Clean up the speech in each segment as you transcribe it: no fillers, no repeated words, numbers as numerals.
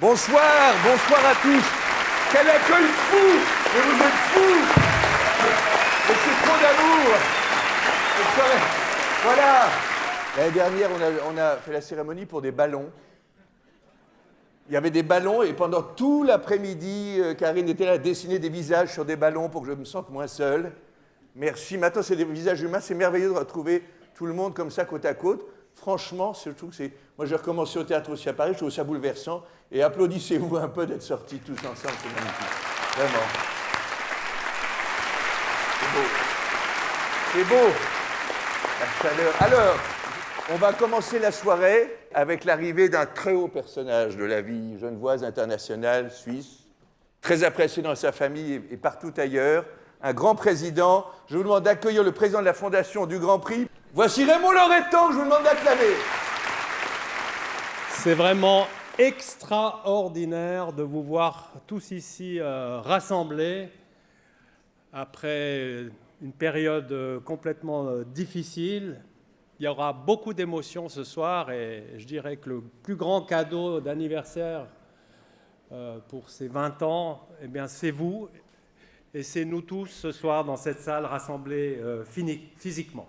Bonsoir, bonsoir à tous. Quel accueil fou! Mais vous êtes fous! Mais c'est trop d'amour! Voilà! L'année dernière, on a fait la cérémonie pour des ballons. Il y avait des ballons et pendant tout l'après-midi, Karine était là à dessiner des visages sur des ballons pour que je me sente moins seul. Merci. Maintenant, c'est des visages humains. C'est merveilleux de retrouver tout le monde comme ça, côte à côte. Franchement, je trouve que c'est... Moi, j'ai recommencé au théâtre aussi à Paris. Je trouve ça bouleversant. Et applaudissez-vous un peu d'être sortis tous ensemble. C'est magnifique. Vraiment. C'est beau. C'est beau. La chaleur. Alors, on va commencer la soirée avec l'arrivée d'un très haut personnage de la vie genevoise, internationale, suisse, très apprécié dans sa famille et partout ailleurs. Un grand président. Je vous demande d'accueillir le président de la Fondation du Grand Prix. Voici Raymond Loreton, que je vous demande d'acclamer. C'est vraiment extraordinaire de vous voir tous ici rassemblés après une période complètement difficile. Il y aura beaucoup d'émotions ce soir et je dirais que le plus grand cadeau d'anniversaire pour ces 20 ans, eh bien, c'est vous et c'est nous tous ce soir dans cette salle rassemblés physiquement.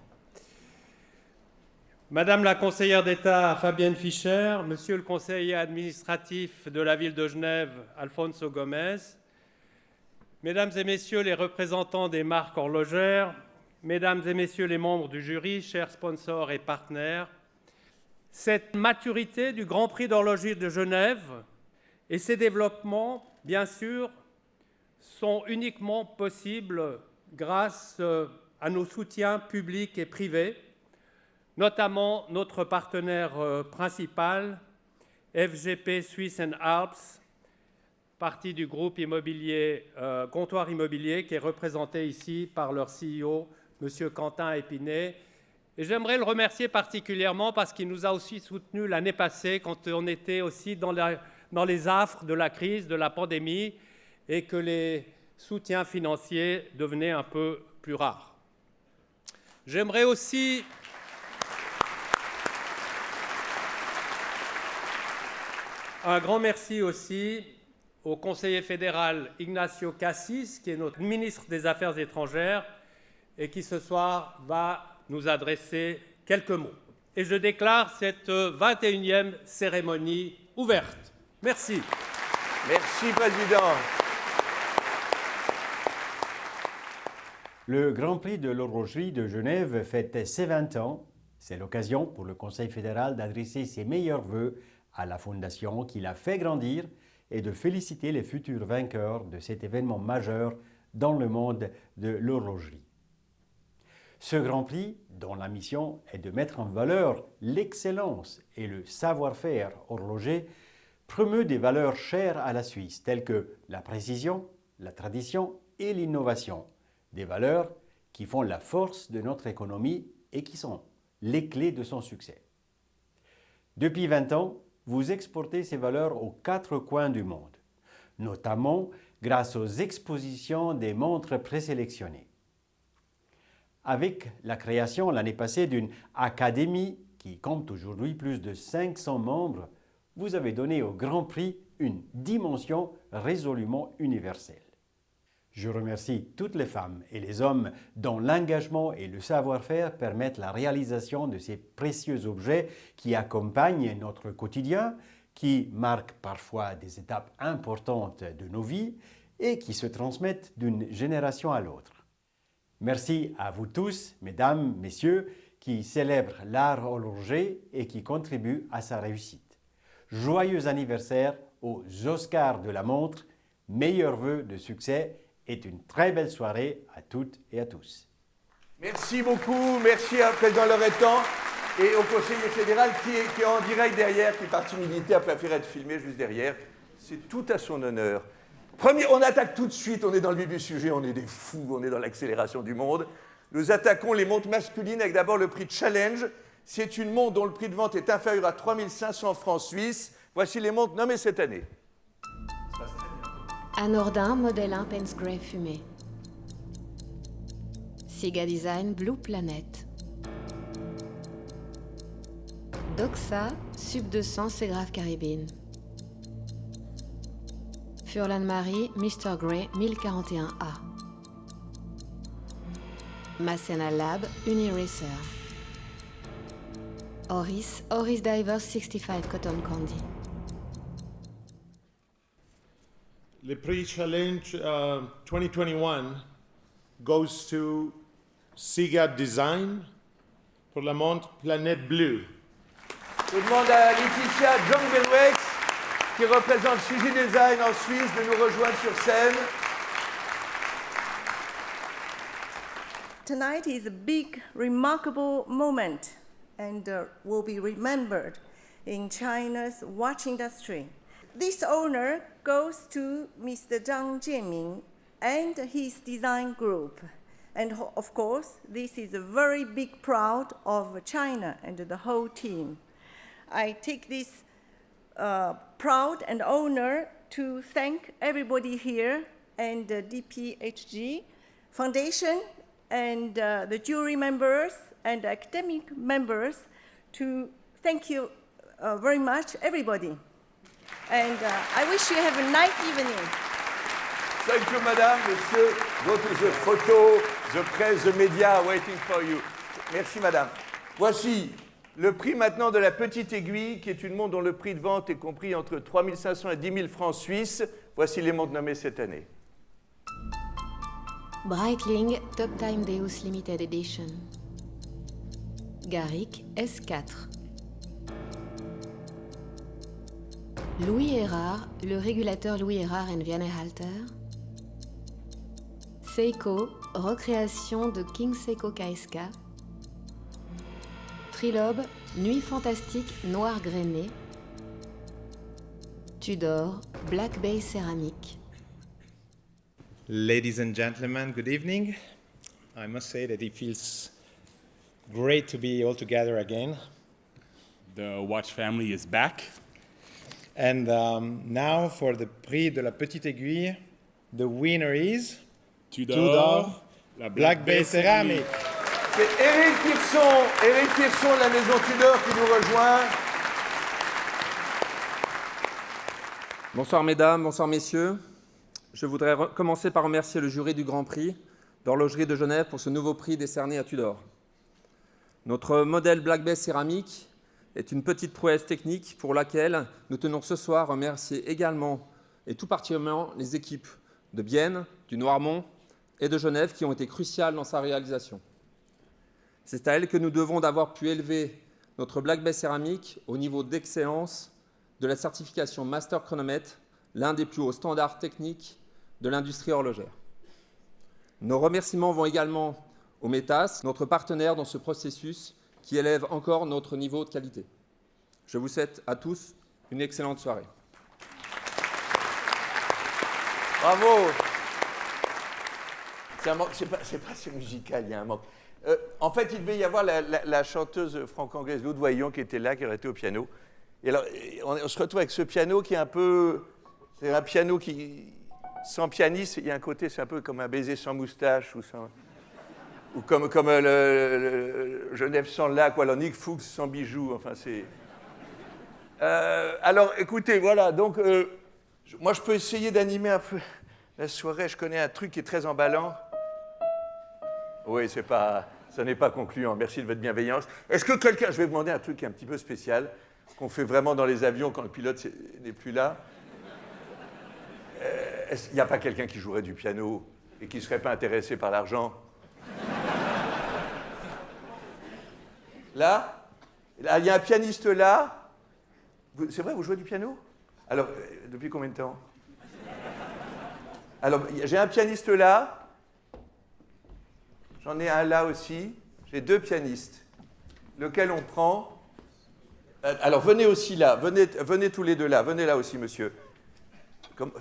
Madame la conseillère d'État Fabienne Fischer, Monsieur le conseiller administratif de la ville de Genève Alfonso Gomez, Mesdames et Messieurs les représentants des marques horlogères, Mesdames et Messieurs les membres du jury, chers sponsors et partenaires, cette maturité du Grand Prix d'horlogerie de Genève et ses développements, bien sûr, sont uniquement possibles grâce à nos soutiens publics et privés, notamment notre partenaire principal, FGP Swiss & Alps, partie du groupe immobilier Comptoir Immobilier, qui est représenté ici par leur CEO, M. Quentin Épinay. Et j'aimerais le remercier particulièrement parce qu'il nous a aussi soutenus l'année passée quand on était aussi dans les affres de la crise, de la pandémie, et que les soutiens financiers devenaient un peu plus rares. J'aimerais aussi un grand merci aussi au conseiller fédéral Ignacio Cassis, qui est notre ministre des Affaires étrangères et qui ce soir va nous adresser quelques mots. Et je déclare cette 21e cérémonie ouverte. Merci. Merci, Président. Le Grand Prix de l'horlogerie de Genève fête ses 20 ans. C'est l'occasion pour le Conseil fédéral d'adresser ses meilleurs vœux à la Fondation qui l'a fait grandir et de féliciter les futurs vainqueurs de cet événement majeur dans le monde de l'horlogerie. Ce Grand Prix, dont la mission est de mettre en valeur l'excellence et le savoir-faire horloger, promeut des valeurs chères à la Suisse, telles que la précision, la tradition et l'innovation, des valeurs qui font la force de notre économie et qui sont les clés de son succès. Depuis 20 ans, vous exportez ces valeurs aux 4 coins du monde, notamment grâce aux expositions des montres présélectionnées. Avec la création l'année passée d'une académie qui compte aujourd'hui plus de 500 membres, vous avez donné au Grand Prix une dimension résolument universelle. Je remercie toutes les femmes et les hommes dont l'engagement et le savoir-faire permettent la réalisation de ces précieux objets qui accompagnent notre quotidien, qui marquent parfois des étapes importantes de nos vies et qui se transmettent d'une génération à l'autre. Merci à vous tous, mesdames, messieurs, qui célèbrent l'art horloger et qui contribuent à sa réussite. Joyeux anniversaire aux Oscars de la montre, meilleurs vœux de succès et une très belle soirée à toutes et à tous. Merci beaucoup, merci à Président Loreton et au conseiller fédéral qui est en direct derrière, qui par timidité a préféré être filmé juste derrière. C'est tout à son honneur. On attaque tout de suite, on est dans le vif du sujet, on est des fous, on est dans l'accélération du monde. Nous attaquons les montres masculines avec d'abord le prix Challenge. C'est une montre dont le prix de vente est inférieur à 3 500 francs suisses. Voici les montres nommées cette année. Anordain, modèle 1 Pence Grey fumé. Siga Design Blue Planet. Doxa Sub 200 Ségrave Caribbean. Furlan-Marie, Mr. Gray, 1041A. Masena Lab, Uniracer. Oris, Oris Divers 65 Cotton Candy. Le prix Challenge 2021 goes to Seagate Design pour la montre Planète Bleue. Je demande à Laetitia Jong-Belwex, qui représente CG Design en Suisse, de nous rejoindre sur scène. Tonight is a big, remarkable moment and will be remembered in China's watch industry. This honor goes to Mr. Zhang Jianming and his design group. And of course, this is a very big proud of China and the whole team. I take this proud and honor to thank everybody here and the DPHG Foundation and the jury members and academic members to thank you very much, everybody. And I wish you have a nice evening. Thank you, madame, monsieur. Go to the photo, the press, the media waiting for you. Merci, madame. Voici le prix maintenant de la Petite Aiguille, qui est une montre dont le prix de vente est compris entre 3 500 et 10 000 francs suisses. Voici les montres nommées cette année. Breitling Top Time Deus Limited Edition. Garrick S4. Louis Erard, le régulateur Louis Erard & Vianet-Halter. Seiko, recréation de King Seiko KSK. Trilobe, Nuit fantastique noir grainé. Tudor, Black Bay céramique. Ladies and gentlemen, good evening. I must say that it feels great to be all together again. The watch family is back. And now for the Prix de la Petite Aiguille, the winner is Tudor, la Black Bay Ceramic. C'est Eric Pearson de la maison Tudor qui nous rejoint. Bonsoir mesdames, bonsoir messieurs. Je voudrais commencer par remercier le jury du Grand Prix d'Horlogerie de Genève pour ce nouveau prix décerné à Tudor. Notre modèle Black Bay céramique est une petite prouesse technique pour laquelle nous tenons ce soir à remercier également et tout particulièrement les équipes de Bienne, du Noirmont et de Genève qui ont été cruciales dans sa réalisation. C'est à elles que nous devons d'avoir pu élever notre Black Bay céramique au niveau d'excellence de la certification Master Chronomètre, l'un des plus hauts standards techniques de l'industrie horlogère. Nos remerciements vont également au METAS, notre partenaire dans ce processus qui élève encore notre niveau de qualité. Je vous souhaite à tous une excellente soirée. Bravo. C'est pas assez musical, il y a un manque. En fait, il devait y avoir la chanteuse franco-anglaise Lou Doyon qui était là, qui aurait été au piano. Et alors, on se retrouve avec ce piano qui est un peu... C'est un piano qui... Sans pianiste, il y a un côté, c'est un peu comme un baiser sans moustache ou comme le Genève sans lac ou alors Nick Fuchs sans bijoux. Enfin, c'est... alors, écoutez, voilà. Donc, moi, je peux essayer d'animer un peu la soirée. Je connais un truc qui est très emballant. Oui, ça n'est pas concluant. Merci de votre bienveillance. Est-ce que quelqu'un... Je vais vous demander un truc qui est un petit peu spécial, qu'on fait vraiment dans les avions quand le pilote n'est plus là. Il n'y a pas quelqu'un qui jouerait du piano et qui ne serait pas intéressé par l'argent? Là, il y a un pianiste là. C'est vrai, vous jouez du piano? Alors, depuis combien de temps? Alors, j'ai un pianiste là. J'en ai un là aussi. J'ai deux pianistes. Lequel on prend? Alors, venez aussi là. Venez tous les deux là. Venez là aussi, monsieur.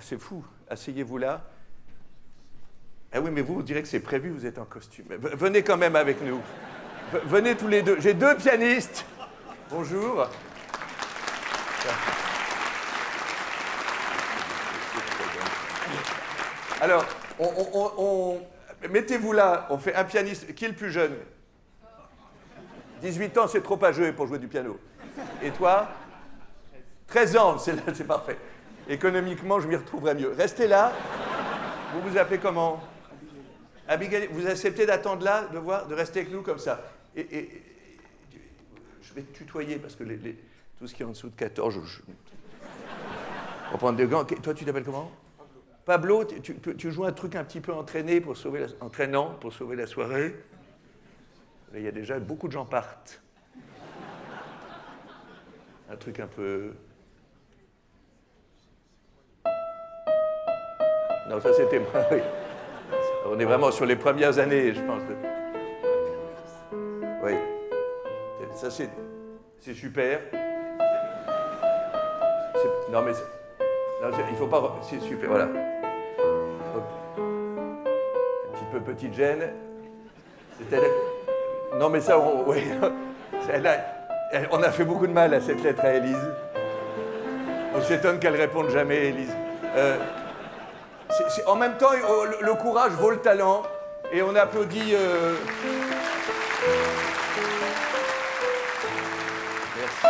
C'est fou. Asseyez-vous là. Ah oui, mais vous direz que c'est prévu, vous êtes en costume. Venez quand même avec nous. Venez tous les deux. J'ai deux pianistes. Bonjour. Alors, mettez-vous là. On fait un pianiste. Qui est le plus jeune? 18 ans, c'est trop âgé pour jouer du piano. Et toi? 13 ans, c'est parfait. Économiquement, je m'y retrouverai mieux. Restez là. Vous vous appelez comment? Abigail. Vous acceptez d'attendre là, de rester avec nous comme ça. Et je vais te tutoyer parce que tout ce qui est en dessous de 14, on va prendre des gants. Toi, tu t'appelles comment? Pablo, tu joues un truc un petit peu entraînant pour sauver la soirée. Là, il y a déjà beaucoup de gens partent. Un truc un peu... Non, ça c'était moi, oui. On est vraiment sur les premières années, je pense. Oui. Ça c'est super. Non mais... il faut pas... C'est super, voilà. Hop. Un petit peu petite gêne. C'était... Non mais ça, oui. On a fait beaucoup de mal à cette lettre à Élise. On s'étonne qu'elle réponde jamais, Élise. En même temps, le courage vaut le talent. Et on applaudit... Merci.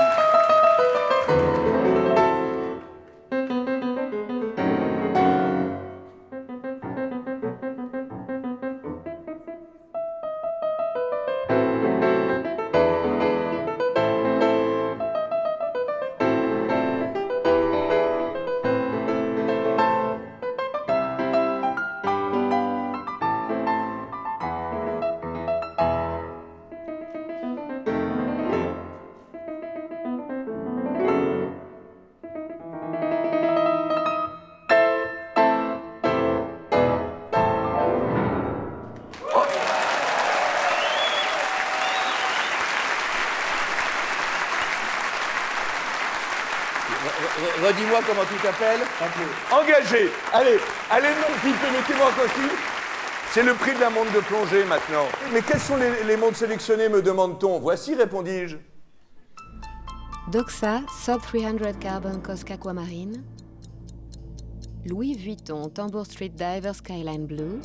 Redis-moi comment tu t'appelles. Engagé. Allez, non, mettez-moi en coquille. C'est le prix de la montre de plongée maintenant. Mais quels sont les montres sélectionnées, me demande-t-on? Voici, répondis-je. Doxa Sub 300 Carbon Cosc Aquamarine, Louis Vuitton Tambour Street Diver Skyline Blue,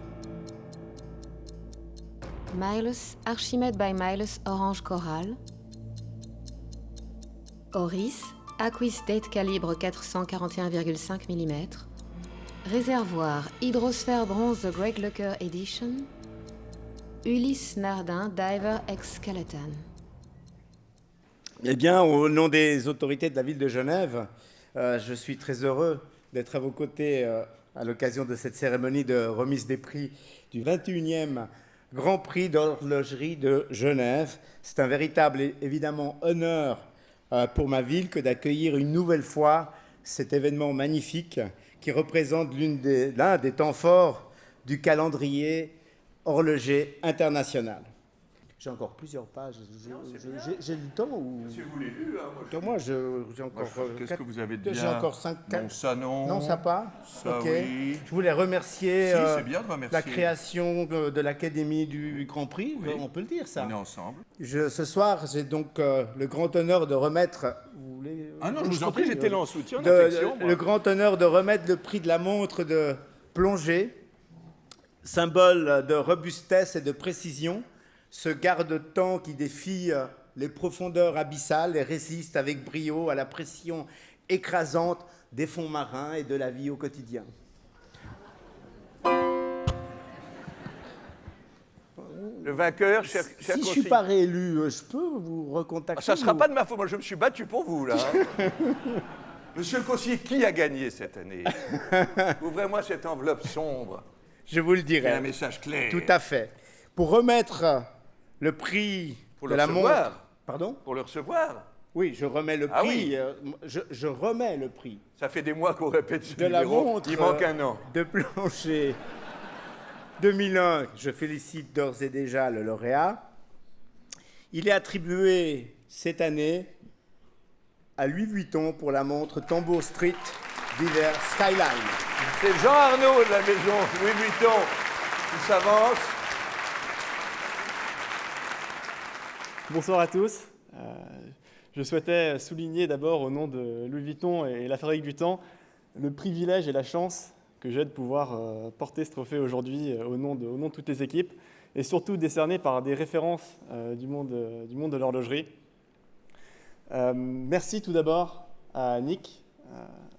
Miles Archimède by Miles Orange Coral, Oris Aquis Date calibre 441,5 mm, Réservoir Hydrosphère Bronze The Greg Lucker Edition, Ulysse Nardin Diver X Skeleton. Eh bien, au nom des autorités de la ville de Genève, je suis très heureux d'être à vos côtés à l'occasion de cette cérémonie de remise des prix du 21e Grand Prix d'horlogerie de Genève. C'est un véritable, évidemment, honneur pour ma ville que d'accueillir une nouvelle fois cet événement magnifique qui représente l'un des temps forts du calendrier horloger international. J'ai encore plusieurs pages. J'ai du temps ou... Si vous voulez lu, hein, moi j'ai encore... Qu'est-ce que vous avez de bien? J'ai encore 5... Non, ça non. Non, ça pas. Ça okay. Oui. Je voulais remercier, c'est bien de remercier la création de l'Académie du Grand Prix. Oui. On peut le dire, ça. On est ensemble. Ce soir, j'ai donc le grand honneur de remettre... Vous voulez, ah non, je vous en prie, j'étais là en soutien d'affection. Le grand honneur de remettre le prix de la montre de plongée, symbole de robustesse et de précision, ce garde-temps qui défie les profondeurs abyssales et résiste avec brio à la pression écrasante des fonds marins et de la vie au quotidien. Le vainqueur, cher Si je ne suis pas réélu, je peux vous recontacter? Ça ne sera pas de ma faute, moi je me suis battu pour vous, là. Monsieur le conseiller, qui a gagné cette année? Ouvrez-moi cette enveloppe sombre. Je vous le dirai. Il y a un message clair. Tout à fait. Pour remettre le prix pour de la montre... Pardon? Pour le recevoir? Oui, je remets le prix. Oui. Je remets le prix. Ça fait des mois qu'on répète ce de numéro. La montre. Il manque un an. De plongée 2001. Je félicite d'ores et déjà le lauréat. Il est attribué cette année à Louis Vuitton pour la montre Tambour Street Diver Skyline. C'est Jean Arnaud de la maison Louis Vuitton qui s'avance. Bonsoir à tous. Je souhaitais souligner d'abord au nom de Louis Vuitton et la Fabrique du Temps le privilège et la chance que j'ai de pouvoir porter ce trophée aujourd'hui au nom de toutes les équipes et surtout décerné par des références du monde de l'horlogerie. Merci tout d'abord à Nick,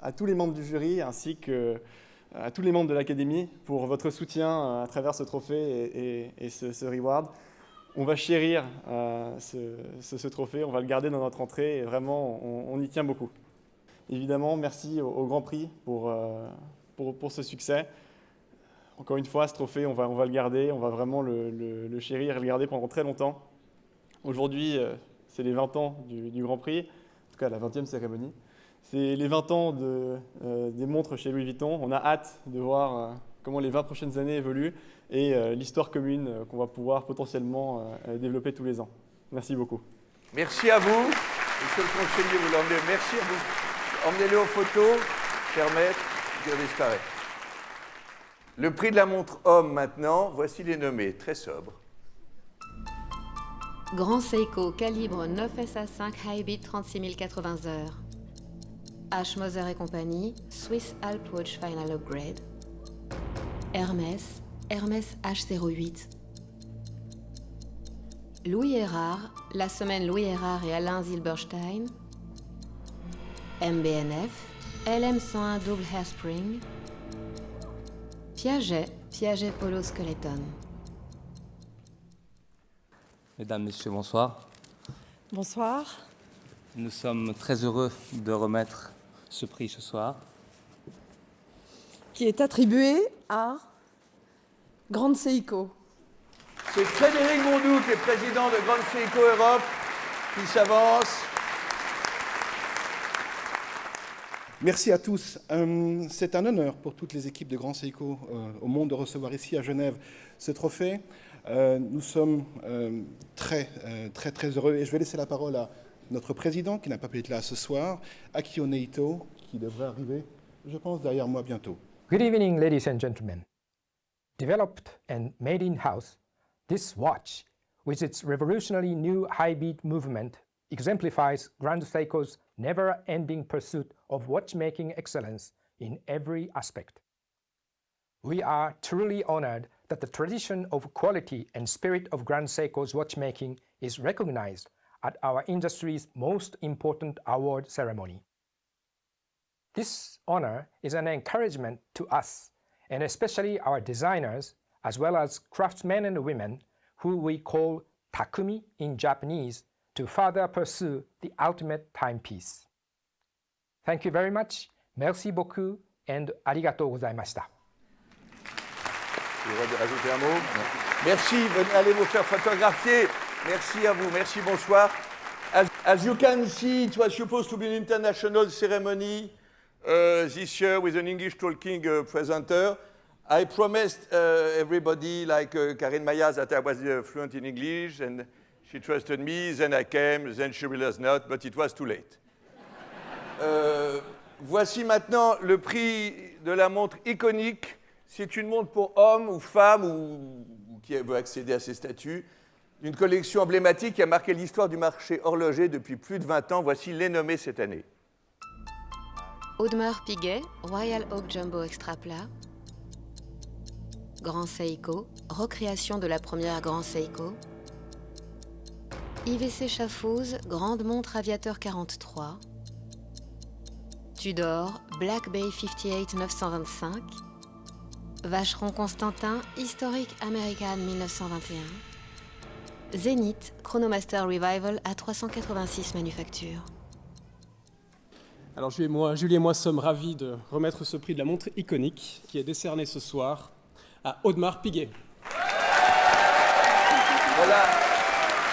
à tous les membres du jury ainsi qu'à tous les membres de l'Académie pour votre soutien à travers ce trophée et ce reward. On va chérir ce trophée, on va le garder dans notre entrée et vraiment, on y tient beaucoup. Évidemment, merci au Grand Prix pour ce succès. Encore une fois, ce trophée, on va le garder, on va vraiment le chérir et le garder pendant très longtemps. Aujourd'hui, c'est les 20 ans du Grand Prix, en tout cas la 20e cérémonie. C'est les 20 ans des montres chez Louis Vuitton. On a hâte de voir comment les 20 prochaines années évoluent et l'histoire commune qu'on va pouvoir potentiellement développer tous les ans. Merci beaucoup. Merci à vous. Monsieur le conseiller, vous l'emmenez. Merci à vous. Emmenez-le aux photos, cher maître, qui disparaît. Le prix de la montre homme maintenant, voici les nommés, très sobres. Grand Seiko calibre 9 SA5 High-Beat 36080 heures. H. Moser et compagnie, Swiss Alp Watch Final Upgrade. Hermès H08. Louis Erard, la semaine Louis Erard et Alain Zilberstein. MBNF, LM101 Double Hairspring. Piaget Polo Skeleton. Mesdames, Messieurs, bonsoir. Bonsoir. Nous sommes très heureux de remettre ce prix ce soir. Qui est attribué à Grande Seiko. C'est Frédéric Mondou, qui est président de Grande Seiko Europe, qui s'avance. Merci à tous. C'est un honneur pour toutes les équipes de Grand Seiko au monde de recevoir ici à Genève ce trophée. Nous sommes très heureux et je vais laisser la parole à notre président qui n'a pas pu être là ce soir, Akio Neito, qui devrait arriver, je pense, derrière moi bientôt. Good evening, ladies and gentlemen. Developed and made in-house, this watch, with its revolutionary new high-beat movement, exemplifies Grand Seiko's never-ending pursuit of watchmaking excellence in every aspect. We are truly honored that the tradition of quality and spirit of Grand Seiko's watchmaking is recognized at our industry's most important award ceremony. This honor is an encouragement to us, and especially our designers, as well as craftsmen and women, who we call takumi in Japanese, to further pursue the ultimate timepiece. Thank you very much. Merci beaucoup and arigatou gozaimashita. Vous voudrez rajouter un mot? Merci, allez vous faire photographier. Merci à vous, merci, bonsoir. As you can see, it was supposed to be an international ceremony this year with an English-talking presenter. I promised everybody, like Karine Mayas, that I was fluent in English, and she trusted me. Then I came, then she realized not, but it was too late. Voici maintenant le prix de la montre iconique. C'est une montre pour homme ou femme ou qui veut accéder à ces statuts. Une collection emblématique qui a marqué l'histoire du marché horloger depuis plus de 20 ans. Voici les nommés cette année. Audemars Piguet, Royal Oak Jumbo Extra Plat. Grand Seiko, recréation de la première Grand Seiko. IVC Chafouz, grande montre Aviateur 43. Tudor, Black Bay 58 925. Vacheron Constantin, historique American 1921. Zénith, Chronomaster Revival à 386 manufactures. Alors Julie et moi sommes ravis de remettre ce prix de la montre iconique qui est décerné ce soir à Audemars Piguet. Voilà,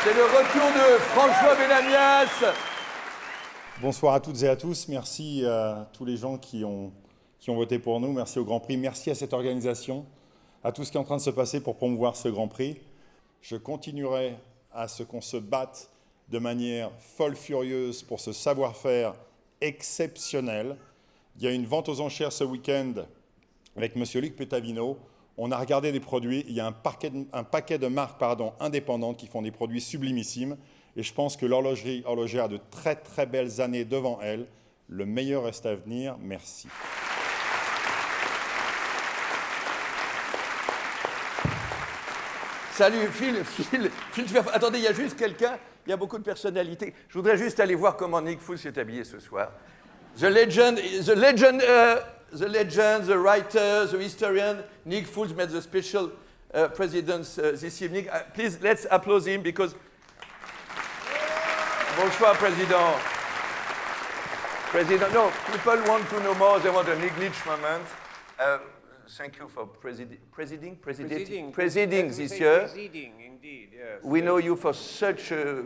c'est le retour de François Benamias. Bonsoir à toutes et à tous. Merci à tous les gens qui ont voté pour nous. Merci au Grand Prix. Merci à cette organisation, à tout ce qui est en train de se passer pour promouvoir ce Grand Prix. Je continuerai à ce qu'on se batte de manière folle furieuse pour ce savoir-faire exceptionnel. Il y a une vente aux enchères ce week-end avec M. Luc Petavino. On a regardé des produits. Il y a un paquet de marques indépendantes qui font des produits sublimissimes. Et je pense que l'horlogerie horlogère a de très très belles années devant elle. Le meilleur reste à venir. Merci. Salut, Phil, attendez, il y a juste quelqu'un, il y a beaucoup de personnalités. Je voudrais juste aller voir comment Nick Foos s'est habillé ce soir. The legend, the writer, the historian, Nick Foulds made the special presidents this evening. Please, let's applaud him because... Bonsoir, President. President, no, people want to know more. They want an English moment. Thank you for presiding this year. Presiding, indeed, yes. We know you for such a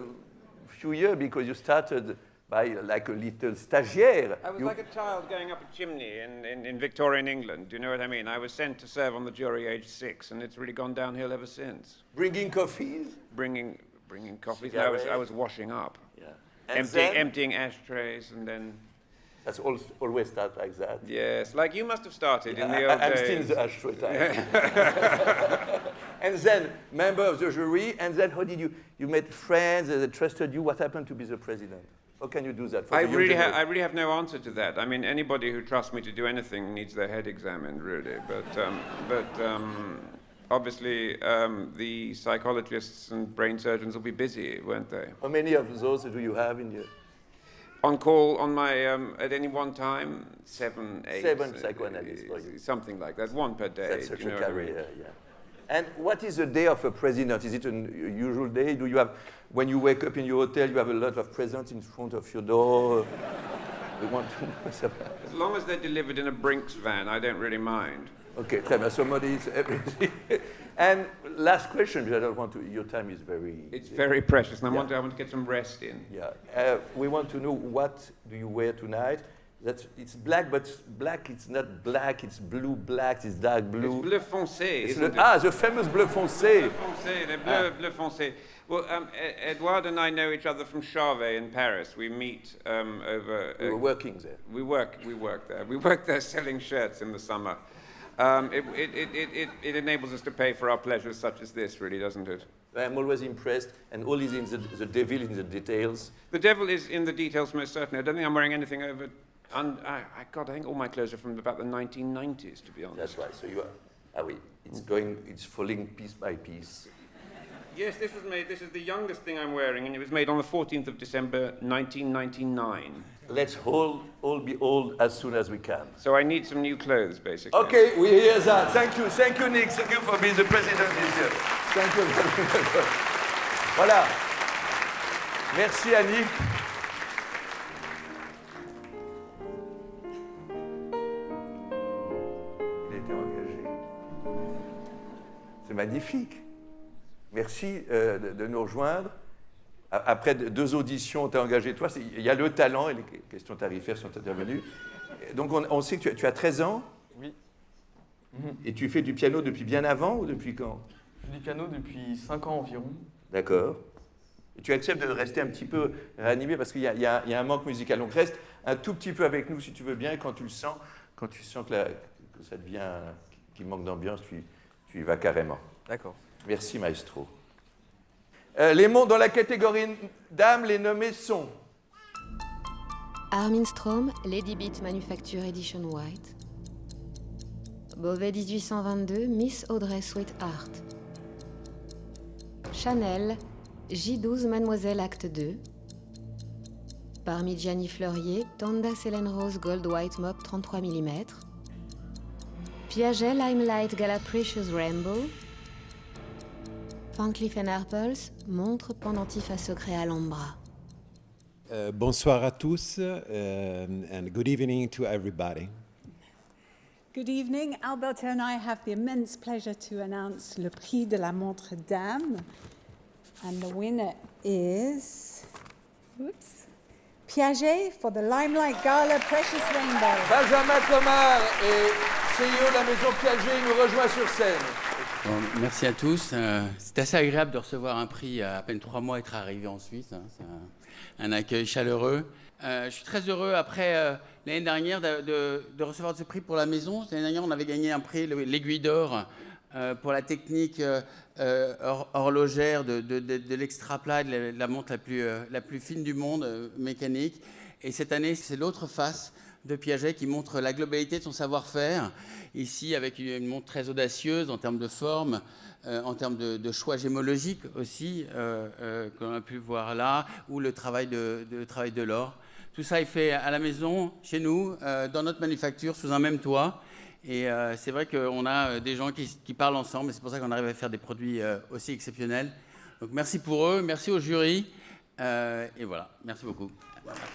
few years because you started by like a little stagiaire. I was like a child going up a chimney in Victorian England. Do you know what I mean? I was sent to serve on the jury aged 6, and it's really gone downhill ever since. Bringing coffees? Bringing coffees. Cigarette. I was washing up. Yeah. Emptying ashtrays, and then... That's always start like that. Yes, like you must have started in the old I'm days. still in the ashtray time. And then, member of the jury, and then how did you met friends that trusted you? What happened to be the president? How can you do that for I the really young have no answer to that. I mean, anybody who trusts me to do anything needs their head examined, really. But obviously, the psychologists and brain surgeons will be busy, won't they? How many of those do you have in your... On call, on my, at any one time, 7, 8. 7 psychoanalysts for you. Something like that, 1 per day. That's such you know a what I mean? career, yeah. And what is the day of a president? Is it a usual day? Do you have, when you wake up in your hotel, you have a lot of presents in front of your door? We want to know. As long as they're delivered in a Brinks van, I don't really mind. Okay, très bien. Somebody is everything. And last question, because I don't want to, your time is very... It's very precious, and Yeah. I want to get some rest in. Yeah. We want to know what do you wear tonight? It's black, but black, it's not black, it's blue black, it's dark blue. It's bleu foncé, It's isn't it? the famous bleu foncé. Bleu foncé, the bleu foncé. Well, Edouard and I know each other from Charvet in Paris. We meet over... We were working there. We work there. We work there selling shirts in the summer. It enables us to pay for our pleasures such as this, really, doesn't it? I'm always impressed, and all is in the devil in the details. The devil is in the details, most certainly. I don't think I'm wearing anything over... God, I think all my clothes are from about the 1990s, to be honest. That's right. So you are... it's falling piece by piece. Yes, this is the youngest thing I'm wearing, and it was made on the 14th of December, 1999. Let's all be old as soon as we can. So I need some new clothes, basically. Okay, we hear that. Thank you, Nick. Thank you for being the president this year. Thank you very much. Voilà. Merci à Nick. Il a été engagé. C'est magnifique. Merci de nous rejoindre. Après 2 auditions, tu as engagé toi. Il y a le talent et les questions tarifaires sont intervenues. Donc on sait que tu as 13 ans. Oui. Et tu fais du piano depuis bien avant ou depuis quand? Je fais du piano depuis 5 ans environ. D'accord. Et tu acceptes de rester un petit peu réanimé parce qu'il y a un manque musical. Donc reste un tout petit peu avec nous si tu veux bien. Et quand tu sens que ça devient, qu'il manque d'ambiance, tu y vas carrément. D'accord. Merci, maestro. Dans la catégorie dames, les nommés sont... Armin Strom, Lady Beat Manufacture Edition White. Beauvais 1822, Miss Audrey Sweetheart. Chanel, J12 Mademoiselle Acte 2. Parmi Gianni Fleurier, Tonda Céline Rose Gold White Mop 33 mm. Piaget Limelight Gala Precious Rainbow. Van Cleef & Arpels, montre pendentif à secret Alhambra. Bonsoir à tous and good evening to everybody. Good evening. Alberto and I have the immense pleasure to announce le prix de la montre dame. And the winner is... Piaget for the Limelight Gala Precious Rainbow. Benjamin Comard et CEO de la maison Piaget nous rejoint sur scène. Bon, merci à tous. C'est assez agréable de recevoir un prix à peine 3 mois être arrivé en Suisse. C'est un accueil chaleureux. Je suis très heureux, après l'année dernière, de recevoir ce prix pour la maison. L'année dernière, on avait gagné un prix, l'Aiguille d'Or, pour la technique horlogère de l'extra-plat, de la montre la plus fine du monde, mécanique. Et cette année, c'est l'autre face de Piaget qui montre la globalité de son savoir-faire, ici avec une montre très audacieuse en termes de forme, en termes de choix gémologiques aussi, qu'on a pu voir là, ou le travail de l'or. Tout ça est fait à la maison, chez nous, dans notre manufacture, sous un même toit. Et c'est vrai qu'on a des gens qui parlent ensemble, et c'est pour ça qu'on arrive à faire des produits aussi exceptionnels. Donc merci pour eux, merci au jury. Et voilà, merci beaucoup.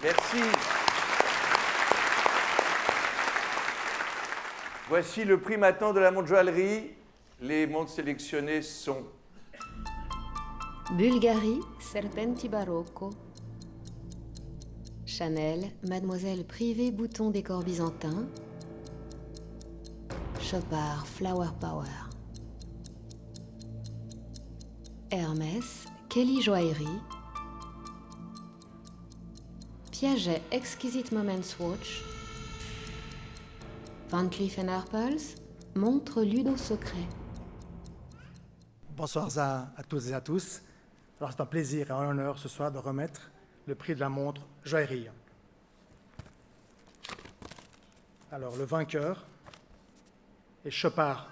Merci. Voici le prix maintenant de la montre joaillerie. Les montres sélectionnées sont Bulgari, Serpenti Barocco. Chanel, Mademoiselle Privé Bouton Décor Byzantin. Chopard, Flower Power. Hermès, Kelly Joaillerie. Piaget, Exquisite Moments Watch. Van Cleef & Arpels, montre Ludo Secret. Bonsoir à toutes et à tous. Alors c'est un plaisir et un honneur ce soir de remettre le prix de la montre joaillerie. Alors le vainqueur est Chopard,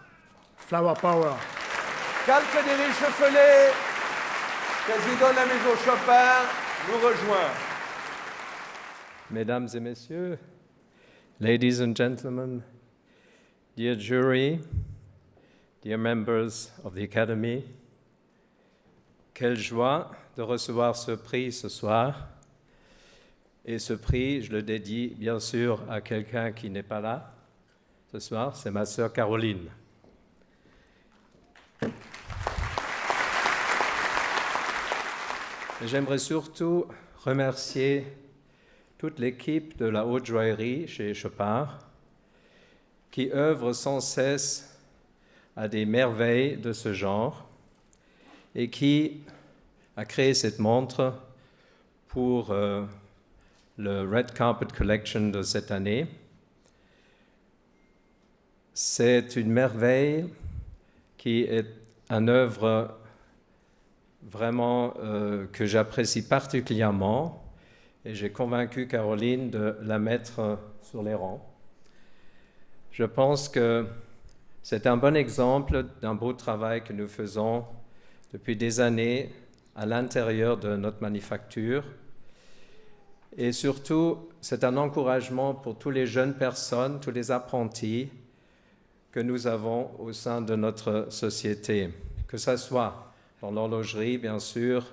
Flower Power. Carl Frédéric Cheffelet, président de la maison Chopard, nous rejoint. Mesdames et messieurs, ladies and gentlemen, dear jury, dear members of the Academy, quelle joie de recevoir ce prix ce soir. Et ce prix, je le dédie bien sûr à quelqu'un qui n'est pas là ce soir, c'est ma sœur Caroline. J'aimerais surtout remercier toute l'équipe de la haute joaillerie chez Chopard qui œuvre sans cesse à des merveilles de ce genre et qui a créé cette montre pour le Red Carpet Collection de cette année. C'est une merveille qui est une œuvre vraiment que j'apprécie particulièrement et j'ai convaincu Caroline de la mettre sur les rangs. Je pense que c'est un bon exemple d'un beau travail que nous faisons depuis des années à l'intérieur de notre manufacture. Et surtout, c'est un encouragement pour toutes les jeunes personnes, tous les apprentis que nous avons au sein de notre société, que ce soit dans l'horlogerie, bien sûr,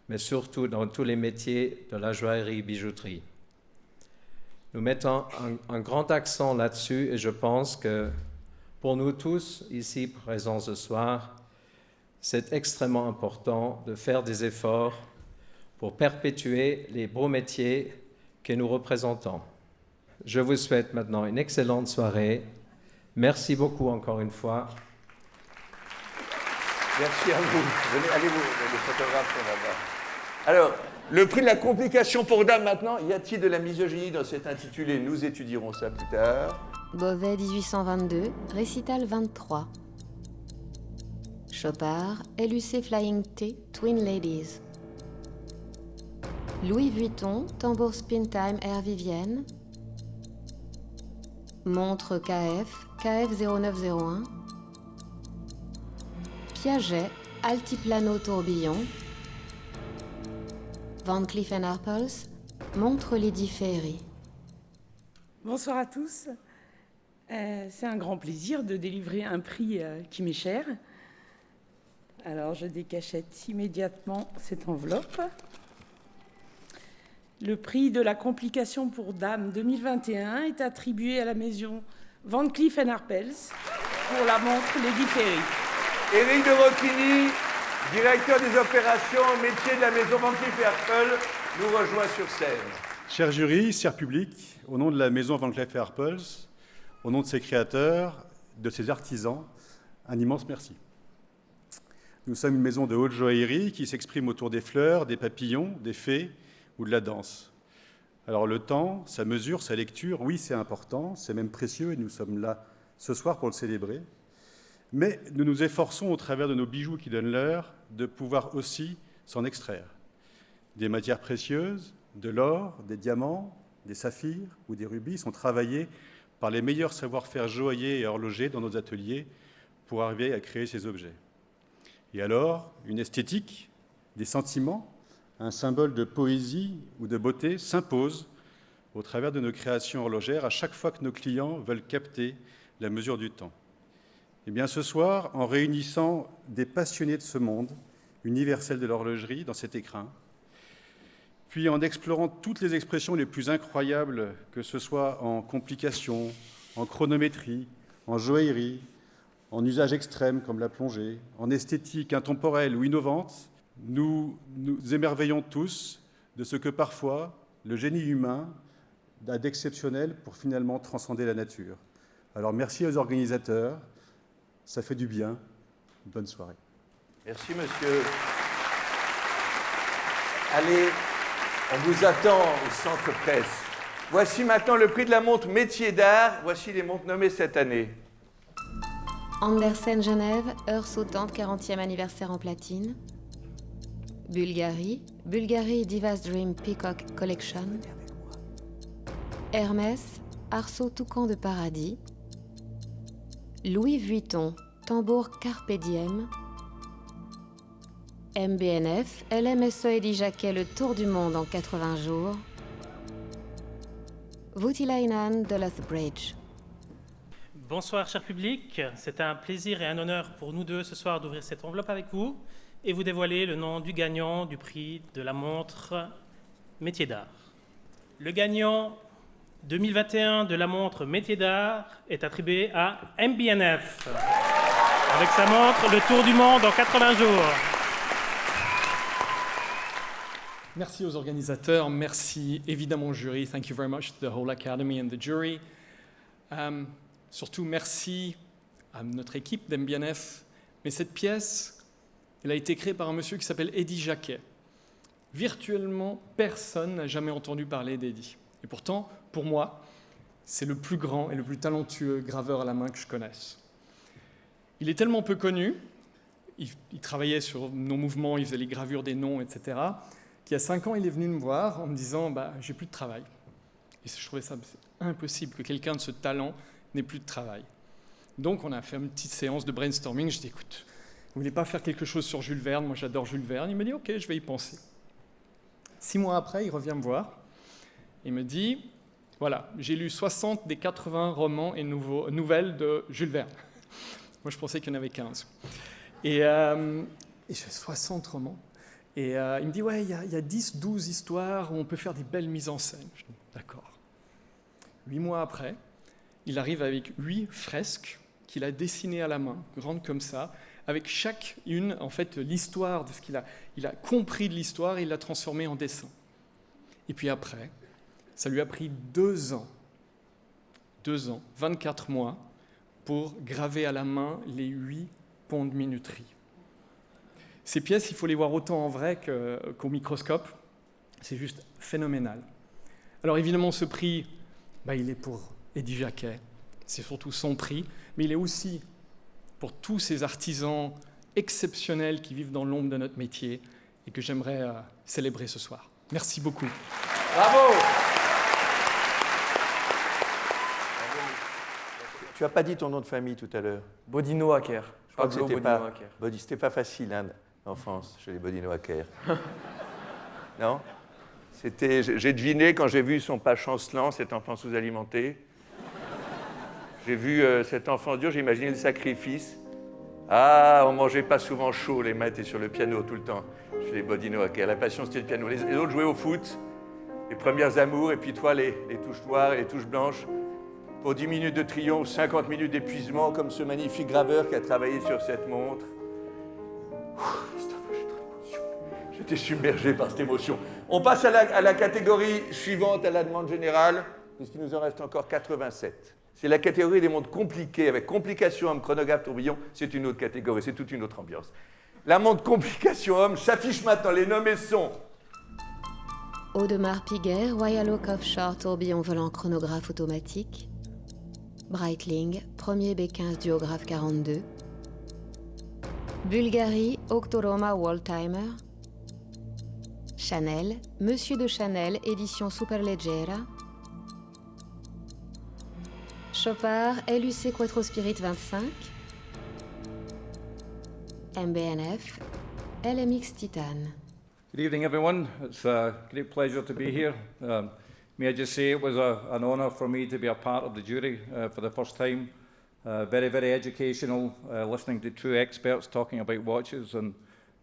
mais surtout dans tous les métiers de la joaillerie-bijouterie. Nous mettons un grand accent là-dessus et je pense que pour nous tous ici présents ce soir, c'est extrêmement important de faire des efforts pour perpétuer les beaux métiers que nous représentons. Je vous souhaite maintenant une excellente soirée. Merci beaucoup encore une fois. Merci à vous. Venez, allez-vous, les photographes sont là-bas. Alors, le prix de la complication pour dames maintenant. Y a-t-il de la misogynie dans cet intitulé? Nous étudierons ça plus tard. Beauvais 1822, récital 23. Chopard, LUC Flying T, Twin Ladies. Louis Vuitton, tambour Spin Time Air Vivienne. Montre KF, KF0901. Piaget, Altiplano Tourbillon. Van Cleef & Arpels, montre Lady Fairy. Bonsoir à tous. C'est un grand plaisir de délivrer un prix qui m'est cher. Alors, je décachette immédiatement cette enveloppe. Le prix de la complication pour dames 2021 est attribué à la maison Van Cleef & Arpels pour la montre Lady Fairy. Éric de Rocchini, directeur des opérations métier de la maison Van Cleef & Arpels, nous rejoint sur scène. Cher jury, cher public, au nom de la maison Van Cleef & Arpels, au nom de ses créateurs, de ses artisans, un immense merci. Nous sommes une maison de haute joaillerie qui s'exprime autour des fleurs, des papillons, des fées ou de la danse. Alors le temps, sa mesure, sa lecture, oui, c'est important, c'est même précieux et nous sommes là ce soir pour le célébrer. Mais nous nous efforçons au travers de nos bijoux qui donnent l'heure de pouvoir aussi s'en extraire. Des matières précieuses, de l'or, des diamants, des saphirs ou des rubis sont travaillés par les meilleurs savoir-faire joailliers et horlogers dans nos ateliers pour arriver à créer ces objets. Et alors, une esthétique, des sentiments, un symbole de poésie ou de beauté s'impose au travers de nos créations horlogères à chaque fois que nos clients veulent capter la mesure du temps. Eh bien, ce soir, en réunissant des passionnés de ce monde universel de l'horlogerie dans cet écrin, puis en explorant toutes les expressions les plus incroyables, que ce soit en complications, en chronométrie, en joaillerie, en usage extrême comme la plongée, en esthétique intemporelle ou innovante, nous nous émerveillons tous de ce que parfois le génie humain a d'exceptionnel pour finalement transcender la nature. Alors merci aux organisateurs, ça fait du bien. Bonne soirée. Merci, monsieur. Allez, on vous attend au centre presse. Voici maintenant le prix de la montre métier d'art. Voici les montres nommées cette année. Andersen Genève, heure sautante, 40e anniversaire en platine. Bulgari, Bulgari Divas Dream Peacock Collection. Hermès, arceau toucan de paradis. Louis Vuitton, tambour Carpe Diem. MBNF, LMSE Eddie Jacquet, le tour du monde en 80 jours. Voutilainen de Lethbridge. Bonsoir, cher public. C'est un plaisir et un honneur pour nous deux ce soir d'ouvrir cette enveloppe avec vous et vous dévoiler le nom du gagnant du prix de la montre métier d'art. Le gagnant 2021 de la montre métier d'art est attribué à MBNF avec sa montre Le Tour du Monde en 80 jours. Merci aux organisateurs, merci évidemment au jury. Thank you very much to the whole Academy and the jury. Surtout merci à notre équipe d'MBNF. Mais cette pièce, elle a été créée par un monsieur qui s'appelle Eddie Jacquet. Virtuellement, personne n'a jamais entendu parler d'Eddie. Et pourtant, pour moi, c'est le plus grand et le plus talentueux graveur à la main que je connaisse. Il est tellement peu connu, il travaillait sur nos mouvements, il faisait les gravures des noms, etc., qu'il y a 5 ans, il est venu me voir en me disant « j'ai plus de travail ». Et je trouvais ça impossible que quelqu'un de ce talent n'ait plus de travail. Donc on a fait une petite séance de brainstorming, je dis « écoute, vous ne voulez pas faire quelque chose sur Jules Verne? Moi j'adore Jules Verne ». Il me dit « ok, je vais y penser ». 6 mois après, il revient me voir, il me dit « voilà, j'ai lu 60 des 80 romans et nouvelles de Jules Verne ». Moi je pensais qu'il y en avait 15. Et j'ai 60 romans. Et il me dit, ouais, il y a 10-12 histoires où on peut faire des belles mises en scène. Je dis, d'accord. 8 mois après, il arrive avec 8 fresques qu'il a dessinées à la main, grandes comme ça, avec chacune, en fait, l'histoire de ce qu'il a. Il a compris de l'histoire et il l'a transformée en dessin. Et puis après, ça lui a pris 2 ans. 2 ans, 24 mois, pour graver à la main les 8 ponts de minuterie. Ces pièces, il faut les voir autant en vrai qu'au microscope. C'est juste phénoménal. Alors évidemment, ce prix, il est pour Eddie Jacquet. C'est surtout son prix. Mais il est aussi pour tous ces artisans exceptionnels qui vivent dans l'ombre de notre métier et que j'aimerais célébrer ce soir. Merci beaucoup. Bravo! Tu n'as pas dit ton nom de famille tout à l'heure. Bodino Hacker. Je crois que c'était pas facile, hein, l'enfance chez les Bodino Hacker. Non? J'ai deviné quand j'ai vu son pas chancelant, cet enfant sous-alimenté. J'ai vu cet enfant dur, j'ai imaginé le sacrifice. Ah, on mangeait pas souvent chaud, les mains étaient sur le piano tout le temps chez les Bodino Hacker. La passion, c'était le piano. Les autres jouaient au foot, les premières amours, et puis toi, les touches noires et les touches blanches. Pour 10 minutes de triomphe, 50 minutes d'épuisement, comme ce magnifique graveur qui a travaillé sur cette montre. J'étais submergé par cette émotion. On passe à la catégorie suivante, à la demande générale, puisqu'il nous en reste encore 87. C'est la catégorie des montres compliquées, avec complication homme, chronographe, tourbillon. C'est une autre catégorie, c'est toute une autre ambiance. La montre complication homme s'affiche maintenant. Les nommés sont... Audemars Piguet, Royal Oak Offshore, tourbillon volant chronographe automatique. Breitling, premier B15 duographe 42. Bulgari, Octoroma Walltimer. Chanel, Monsieur de Chanel, édition Superleggera. Chopard, LUC Quattro Spirit 25. MBNF, LMX Titan. Good evening, everyone. It's a great pleasure to be here. may I just say it was an honour for me to be a part of the jury for the first time. Very, very educational, listening to true experts talking about watches, and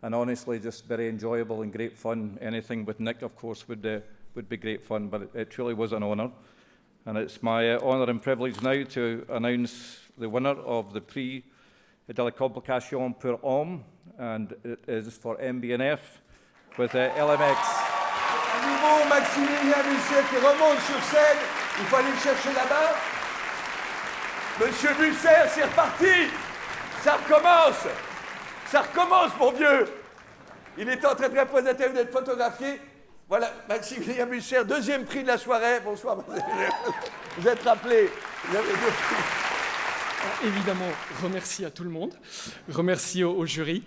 honestly just very enjoyable and great fun. Anything with Nick, of course, would be great fun, but it truly was an honour. And it's my honour and privilege now to announce the winner of the Prix de la Complication pour Homme, and it is for MB&F with LMX. À nouveau, Maximilien Busser qui remonte sur scène. Il faut aller le chercher là-bas. Monsieur Busser, c'est reparti. Ça recommence. Ça recommence, mon vieux. Il est en train de représenter, d'être photographié. Voilà, Maximilien Busser, deuxième prix de la soirée. Bonsoir. Vous êtes rappelé. Vous avez deux prix. Évidemment, remercie à tout le monde. Remercie au jury.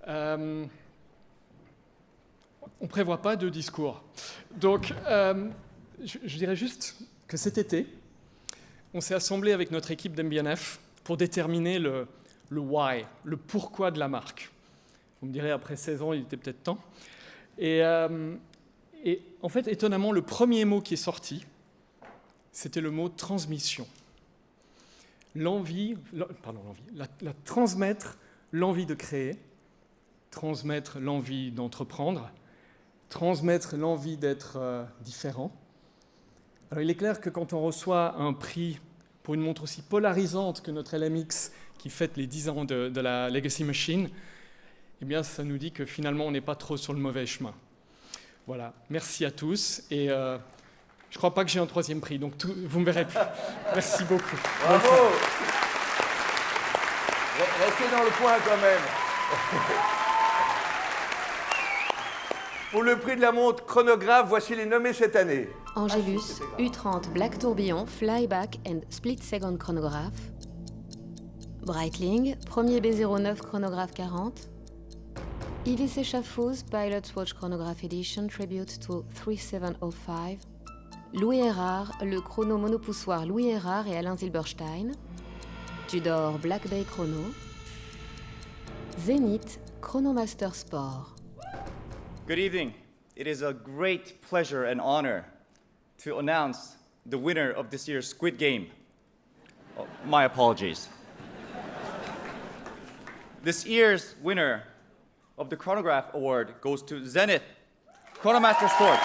On ne prévoit pas de discours. Donc, je dirais juste que cet été, on s'est assemblé avec notre équipe d'MB&F pour déterminer le why, le pourquoi de la marque. Vous me direz, après 16 ans, il était peut-être temps. Et en fait, étonnamment, le premier mot qui est sorti, c'était le mot transmission. Transmettre l'envie de créer, transmettre l'envie d'entreprendre, transmettre l'envie d'être différent. Alors, il est clair que quand on reçoit un prix pour une montre aussi polarisante que notre LMX, qui fête les 10 ans de la Legacy Machine, eh bien, ça nous dit que finalement, on n'est pas trop sur le mauvais chemin. Voilà, merci à tous. Et je ne crois pas que j'ai un troisième prix, donc vous ne me verrez plus. Merci beaucoup. Bravo. Restez dans le coin quand même. Pour le prix de la montre chronographe, voici les nommés cette année. Angelus, U30 Black Tourbillon, Flyback and Split Second Chronograph. Breitling, premier B09 Chronographe 40. IWC Schaffhausen Pilot's Watch Chronograph Edition Tribute to 3705. Louis Erard, le chrono monopoussoir Louis Erard et Alain Zilberstein. Tudor Black Bay Chrono. Zenith Chronomaster Sport. Good evening. It is a great pleasure and honor to announce the winner of this year's Squid Game. Oh, my apologies. This year's winner of the Chronograph Award goes to Zenith Chronomaster Sports.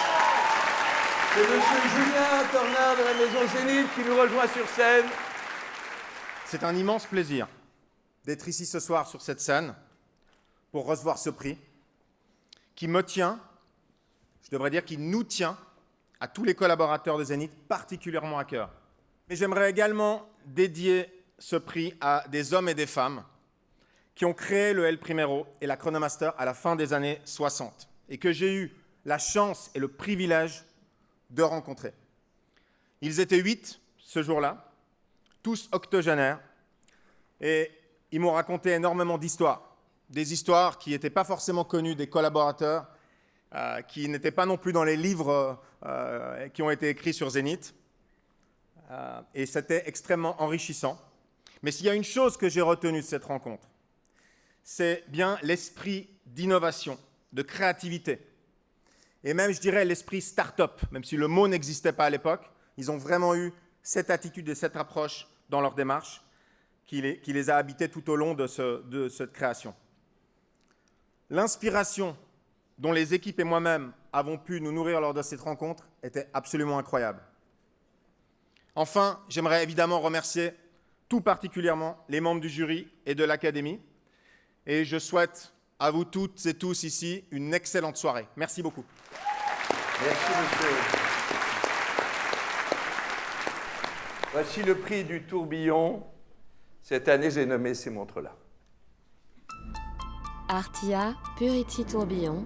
C'est monsieur Julien Tornard de la maison Zénith qui nous rejoint sur scène. C'est un immense plaisir d'être ici ce soir sur cette scène pour recevoir ce prix qui me tient, je devrais dire qui nous tient, à tous les collaborateurs de Zenith, particulièrement à cœur. Mais j'aimerais également dédier ce prix à des hommes et des femmes qui ont créé le El Primero et la Chronomaster à la fin des années 60 et que j'ai eu la chance et le privilège de rencontrer. Ils étaient 8 ce jour-là, tous octogénaires, et ils m'ont raconté énormément d'histoires, des histoires qui n'étaient pas forcément connues des collaborateurs, qui n'étaient pas non plus dans les livres qui ont été écrits sur Zenith, et c'était extrêmement enrichissant. Mais s'il y a une chose que j'ai retenue de cette rencontre, c'est bien l'esprit d'innovation, de créativité, et même, je dirais, l'esprit start-up, même si le mot n'existait pas à l'époque. Ils ont vraiment eu cette attitude et cette approche dans leur démarche qui les a habités tout au long de cette création. L'inspiration dont les équipes et moi-même avons pu nous nourrir lors de cette rencontre était absolument incroyable. Enfin, j'aimerais évidemment remercier tout particulièrement les membres du jury et de l'Académie. Et je souhaite à vous toutes et tous ici une excellente soirée. Merci beaucoup. Merci, monsieur. Voici le prix du tourbillon. Cette année, j'ai nommé ces montres-là. Artia Purity Tourbillon.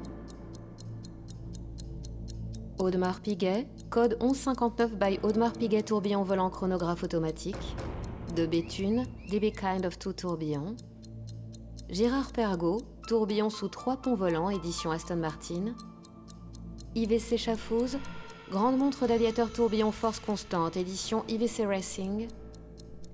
Audemars Piguet, code 1159 by Audemars Piguet tourbillon volant chronographe automatique. De Béthune, DB Kind of 2 tourbillon. Gérard Pergaud, tourbillon sous 3 ponts volants, édition Aston Martin. IWC Schaffhausen, grande montre d'aviateur tourbillon force constante, édition IWC Racing.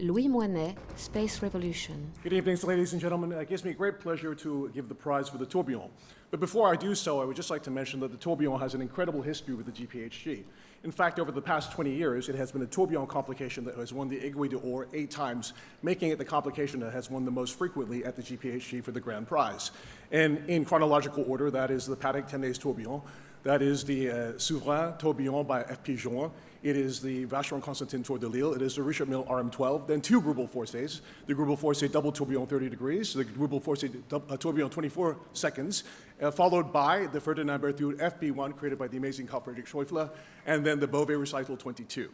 Louis Moinet, Space Revolution. Good evening, ladies and gentlemen. It gives me great pleasure to give the prize for the tourbillon. But before I do so, I would just like to mention that the tourbillon has an incredible history with the GPHG. In fact, over the past 20 years, it has been a tourbillon complication that has won the Aiguille d'Or 8 times, making it the complication that has won the most frequently at the GPHG for the grand prize. And in chronological order, that is the Patek Tennes tourbillon, that is the Souverain tourbillon by F. Pigeon, it is the Vacheron Constantin Tour de Lille, it is the Richard Mille RM12, then 2 Grubel Forces, the Grubel Force double tourbillon 30 degrees, the Grubel Force tourbillon 24 seconds, followed by the Ferdinand Berthoud FB1 created by the amazing Carl Friedrich Schäufele, and then the Beauvais Recital 22.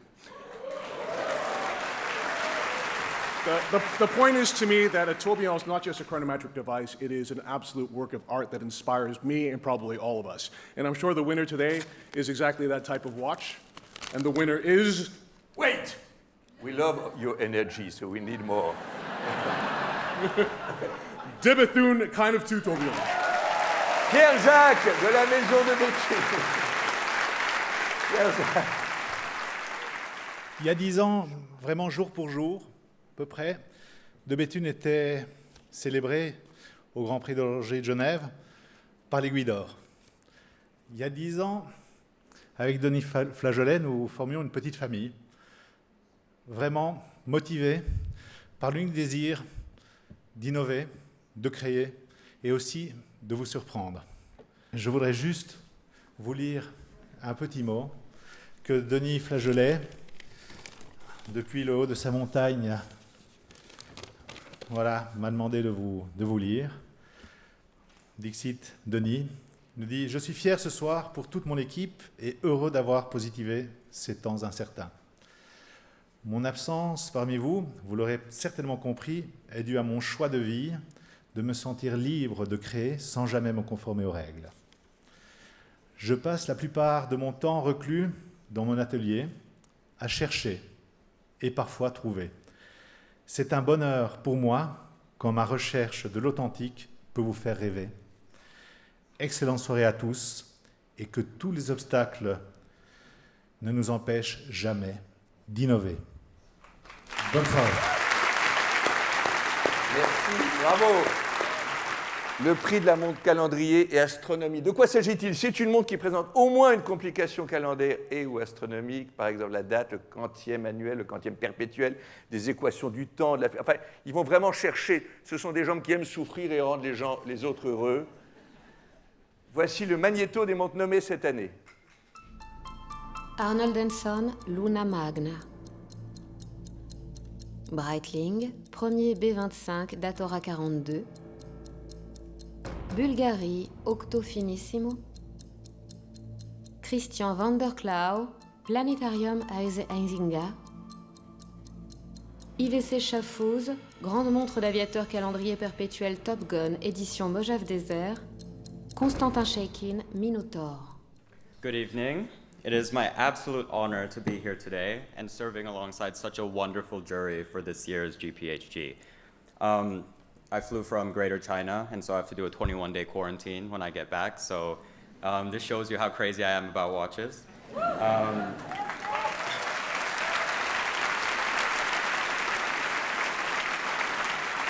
The point is to me that a tourbillon is not just a chronometric device, it is an absolute work of art that inspires me and probably all of us. And I'm sure the winner today is exactly that type of watch. And the winner is... Wait! We love your energy, so we need more. De Bethune Kind of 2 tourbillon. Pierre-Jacques de la Maison de Béthune. Pierre-Jacques. Il y a 10 ans, vraiment jour pour jour, à peu près, de Béthune était célébré au Grand Prix d'horlogerie de Genève par l'Aiguille d'Or. Il y a 10 ans, avec Denis Flageolet, nous formions une petite famille, vraiment motivée par l'unique désir d'innover, de créer et aussi de vous surprendre. Je voudrais juste vous lire un petit mot que Denis Flageolet, depuis le haut de sa montagne, voilà, m'a demandé de vous lire. Dixit Denis nous dit « Je suis fier ce soir pour toute mon équipe et heureux d'avoir positivé ces temps incertains. Mon absence parmi vous, vous l'aurez certainement compris, est due à mon choix de vie, de me sentir libre de créer sans jamais me conformer aux règles. Je passe la plupart de mon temps reclus dans mon atelier à chercher et parfois trouver. C'est un bonheur pour moi quand ma recherche de l'authentique peut vous faire rêver. Excellente soirée à tous et que tous les obstacles ne nous empêchent jamais d'innover. Bonne soirée. Merci, bravo. Le prix de la montre calendrier et astronomie. De quoi s'agit-il? C'est une montre qui présente au moins une complication calendaire et ou astronomique, par exemple la date, le quantième annuel, le quantième perpétuel, des équations du temps. Enfin, ils vont vraiment chercher. Ce sont des gens qui aiment souffrir et rendre les autres heureux. Voici le magnéto des montres nommées cette année. Arnold Denson, Luna Magna. Breitling, premier B25 Datora 42. Bulgarie, Octo Finissimo. Christian van der Klauw, Planetarium Eise Einzinga. IVC Schaffhouse, grande montre d'aviateur calendrier perpétuel Top Gun, édition Mojave Désert. Constantin Sheikin, Minotaur. Good evening. It is my absolute honor to be here today and serving alongside such a wonderful jury for this year's GPHG. I flew from Greater China, and so I have to do a 21-day quarantine when I get back. So this shows you how crazy I am about watches.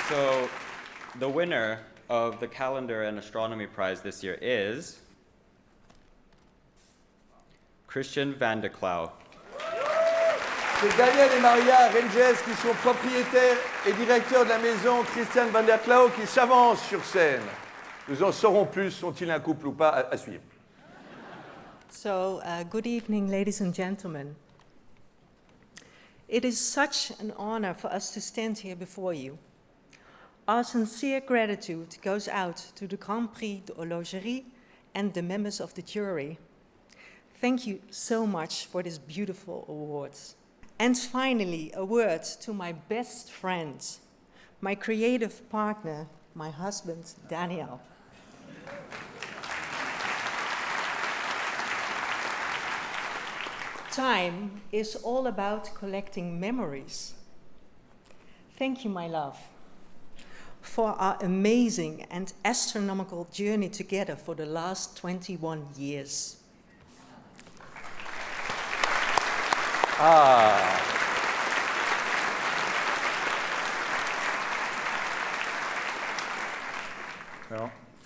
So the winner of the Calendar and Astronomy Prize this year is Christian van der Klauw. C'est Daniel et Maria Renges qui sont propriétaires et directeurs de la maison Christian van der Klauw qui s'avancent sur scène. Nous en saurons plus, sont-ils un couple ou pas, à suivre. So, good evening, ladies and gentlemen. It is such an honor for us to stand here before you. Our sincere gratitude goes out to the Grand Prix de Horlogerie and the members of the jury. Thank you so much for this beautiful awards. And finally, a word to my best friend, my creative partner, my husband, Daniel. Time is all about collecting memories. Thank you, my love, for our amazing and astronomical journey together for the last 21 years.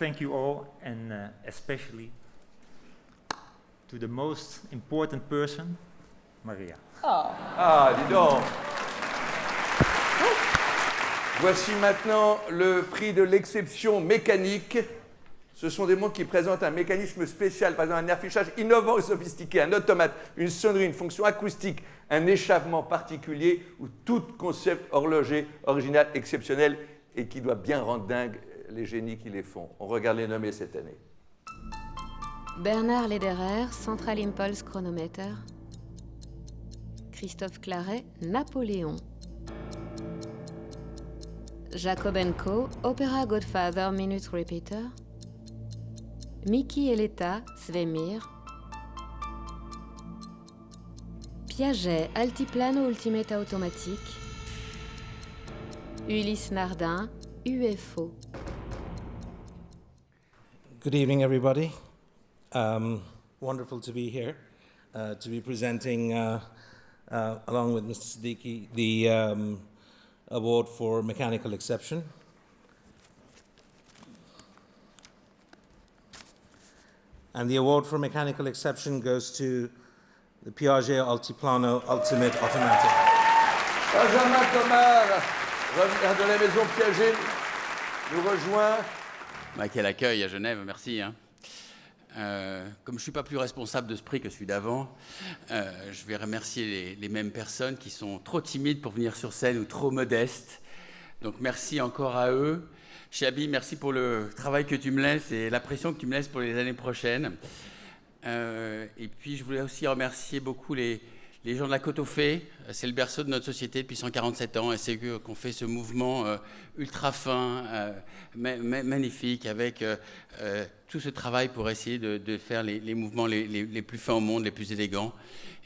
thank you all, and especially to the most important person, Maria. Ah, dis donc. Voici maintenant le prix de l'exception mécanique. Ce sont des montres qui présentent un mécanisme spécial, par exemple un affichage innovant et sophistiqué, un automate, une sonnerie, une fonction acoustique, un échappement particulier ou tout concept horloger original, exceptionnel et qui doit bien rendre dingue les génies qui les font. On regarde les nommés cette année. Bernard Lederer, Central Impulse Chronometer. Christophe Claret, Napoléon. Jacob & Co, Opera Godfather Minute Repeater. Mickey et l'État, Svemir. Piaget, Altiplano Ultimate Automatique. Ulysse Nardin, UFO. Good evening, everybody. Wonderful to be here, to be presenting, along with Mr. Siddiqui, the award for mechanical exception. And the award for mechanical exception goes to the Piaget Altiplano Ultimate Automatic. Benjamin Thomas, revient de la maison Piaget, nous rejoint. Quel accueil à Genève, merci. Comme je ne suis pas plus responsable de ce prix que celui d'avant, je vais remercier les mêmes personnes qui sont trop timides pour venir sur scène ou trop modestes. Donc merci encore à eux. Chabi, merci pour le travail que tu me laisses et la pression que tu me laisses pour les années prochaines. Et puis je voulais aussi remercier beaucoup les gens de la Côte aux Fées. C'est le berceau de notre société depuis 147 ans et c'est eux qu'on fait ce mouvement ultra fin, magnifique, avec tout ce travail pour essayer de faire les mouvements les plus fins au monde, les plus élégants.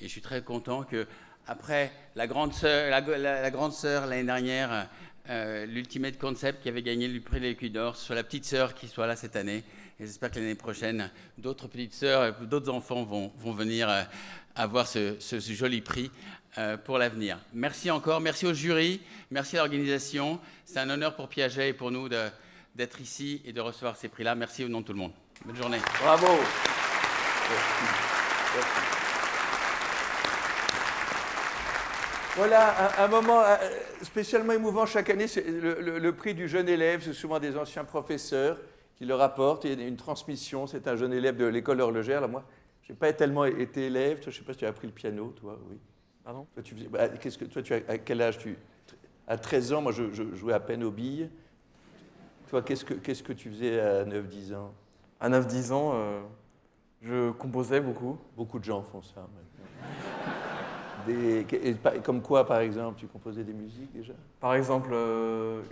Et je suis très content qu'après la grande sœur l'année dernière, l'Ultimate Concept qui avait gagné le prix de l'Écu d'Or, ce soit la petite sœur qui soit là cette année. Et j'espère que l'année prochaine, d'autres petites sœurs et d'autres enfants vont venir avoir ce joli prix pour l'avenir. Merci encore, merci au jury, merci à l'organisation. C'est un honneur pour Piaget et pour nous d'être ici et de recevoir ces prix-là. Merci au nom de tout le monde. Bonne journée. Bravo. Voilà, un moment spécialement émouvant chaque année, c'est le prix du jeune élève. C'est souvent des anciens professeurs qui le rapportent. Il y a une transmission, c'est un jeune élève de l'école horlogère. Là, moi, je n'ai pas tellement été élève. Toi, je ne sais pas si tu as appris le piano, toi, oui. Pardon ? Toi, à quel âge à 13 ans, moi, je jouais à peine aux billes. Toi, qu'est-ce que tu faisais à 9-10 ans ? À 9-10 ans, je composais beaucoup. Beaucoup de gens font ça. Comme quoi, par exemple, tu composais des musiques déjà ? Par exemple,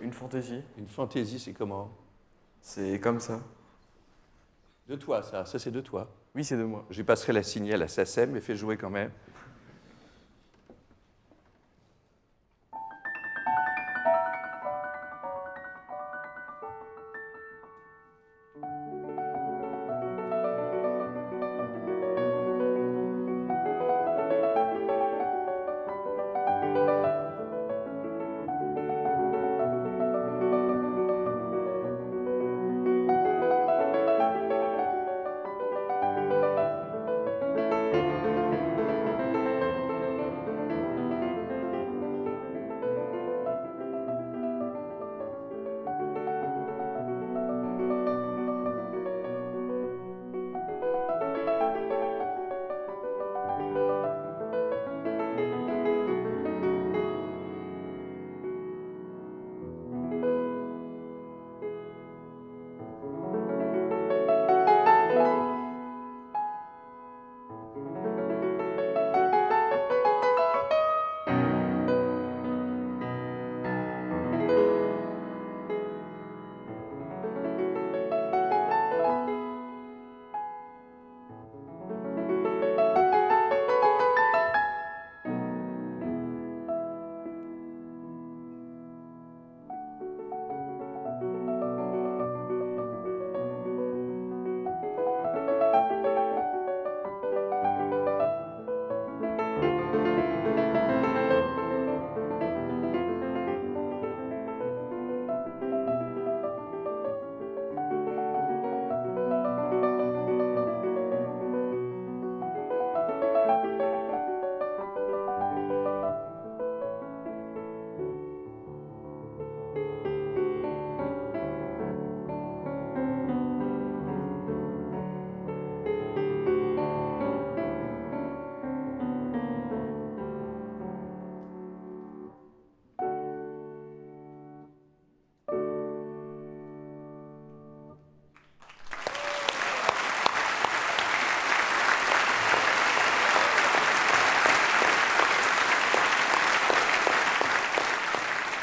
une fantaisie. Une fantaisie, c'est comment ? C'est comme ça. De toi, ça c'est de toi ? Oui, c'est de moi. Je passerai la signale à SACEM, mais fais jouer quand même.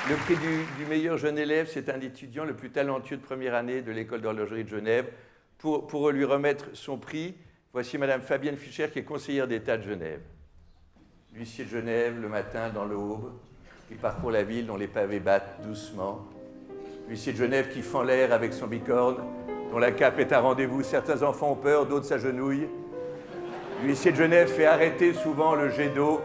Le prix du meilleur jeune élève, c'est un étudiant le plus talentueux de première année de l'école d'horlogerie de Genève. Pour lui remettre son prix, voici Madame Fabienne Fischer, qui est conseillère d'État de Genève. L'huissier de Genève, le matin, dans l'aube, il parcourt la ville dont les pavés battent doucement. L'huissier de Genève qui fend l'air avec son bicorne, dont la cape est un rendez-vous. Certains enfants ont peur, d'autres s'agenouillent. L'huissier de Genève fait arrêter souvent le jet d'eau.